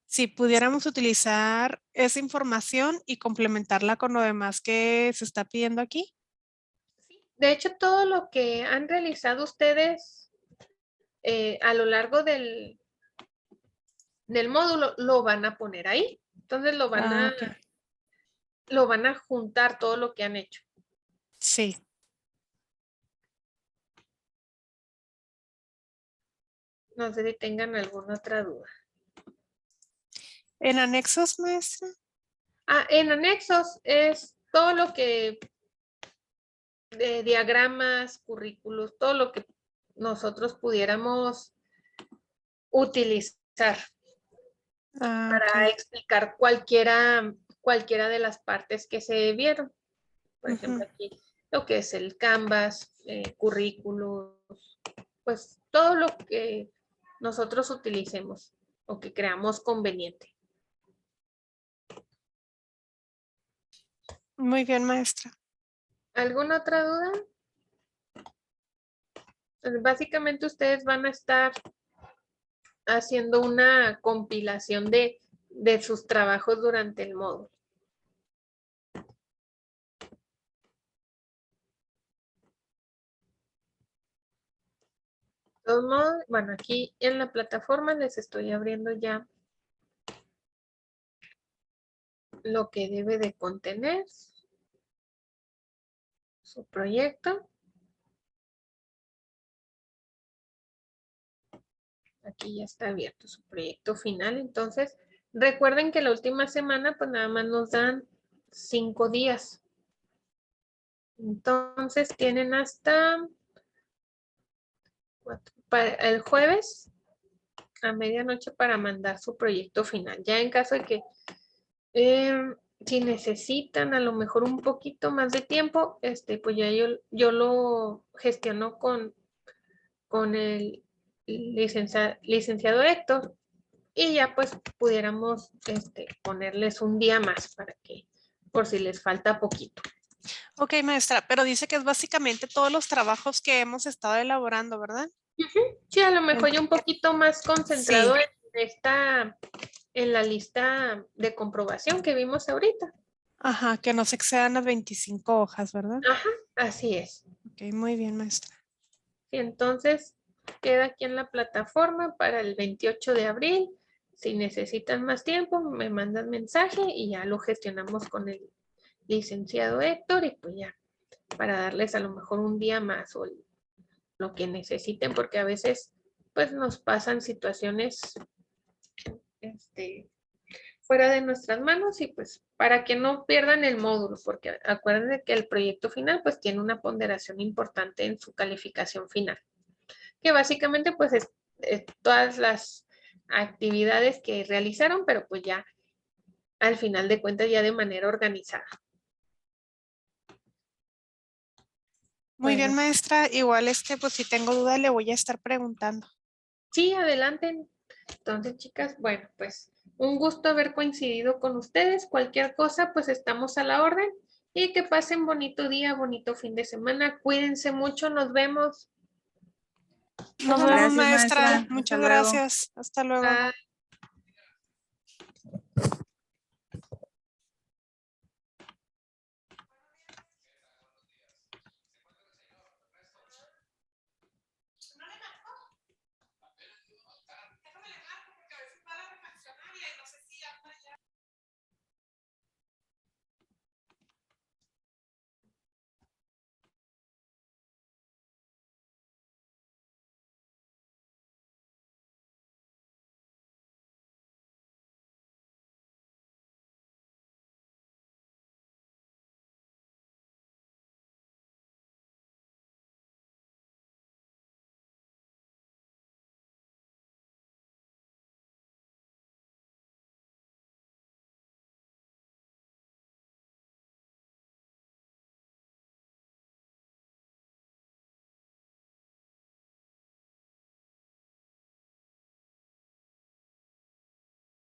si pudiéramos utilizar esa información y complementarla con lo demás que se está pidiendo aquí. De hecho, todo lo que han realizado ustedes a lo largo del módulo lo van a poner ahí. Entonces lo van Ok. a juntar todo lo que han hecho. Sí. No sé si tengan alguna otra duda. En anexos, maestra. En anexos es todo lo que de diagramas, currículos, todo lo que nosotros pudiéramos utilizar para Ok. explicar cualquiera de las partes que se vieron. Por ejemplo, aquí lo que es el Canvas, currículos, pues todo lo que nosotros utilicemos o que creamos conveniente. Muy bien, maestra. ¿Alguna otra duda? Pues básicamente ustedes van a estar haciendo una compilación de sus trabajos durante el módulo. De todos modos, bueno, aquí en la plataforma les estoy abriendo ya lo que debe de contener su proyecto. Aquí ya está abierto su proyecto final. Entonces, recuerden que la última semana, pues nada más nos dan 5 días. Entonces, tienen hasta el jueves a medianoche para mandar su proyecto final. Ya en caso de que si necesitan a lo mejor un poquito más de tiempo, pues ya yo lo gestiono con el licenciado Héctor y ya pues pudiéramos ponerles un día más para que por si les falta poquito. Ok, maestra, pero dice que es básicamente todos los trabajos que hemos estado elaborando, ¿verdad? Sí, a lo mejor ya un poquito más concentrado Sí. en la lista de comprobación que vimos ahorita. Ajá, que no se excedan las 25 hojas, ¿verdad? Ajá, así es. Ok, muy bien, maestra. Y entonces queda aquí en la plataforma para el 28 de abril. Si necesitan más tiempo, me mandan mensaje y ya lo gestionamos con el licenciado Héctor y pues ya, para darles a lo mejor un día más o lo que necesiten, porque a veces pues nos pasan situaciones fuera de nuestras manos y pues para que no pierdan el módulo, porque acuérdense que el proyecto final pues tiene una ponderación importante en su calificación final, que básicamente pues es todas las actividades que realizaron, pero pues ya al final de cuentas ya de manera organizada. Muy bien, Bueno. maestra. Igual pues si tengo duda le voy a estar preguntando. Sí, adelante. Entonces, chicas, bueno, pues un gusto haber coincidido con ustedes. Cualquier cosa, pues estamos a la orden y que pasen bonito día, bonito fin de semana. Cuídense mucho, nos vemos. Nos vemos, Gracias, maestra. maestra. Hasta Muchas luego. gracias. Hasta luego. Bye.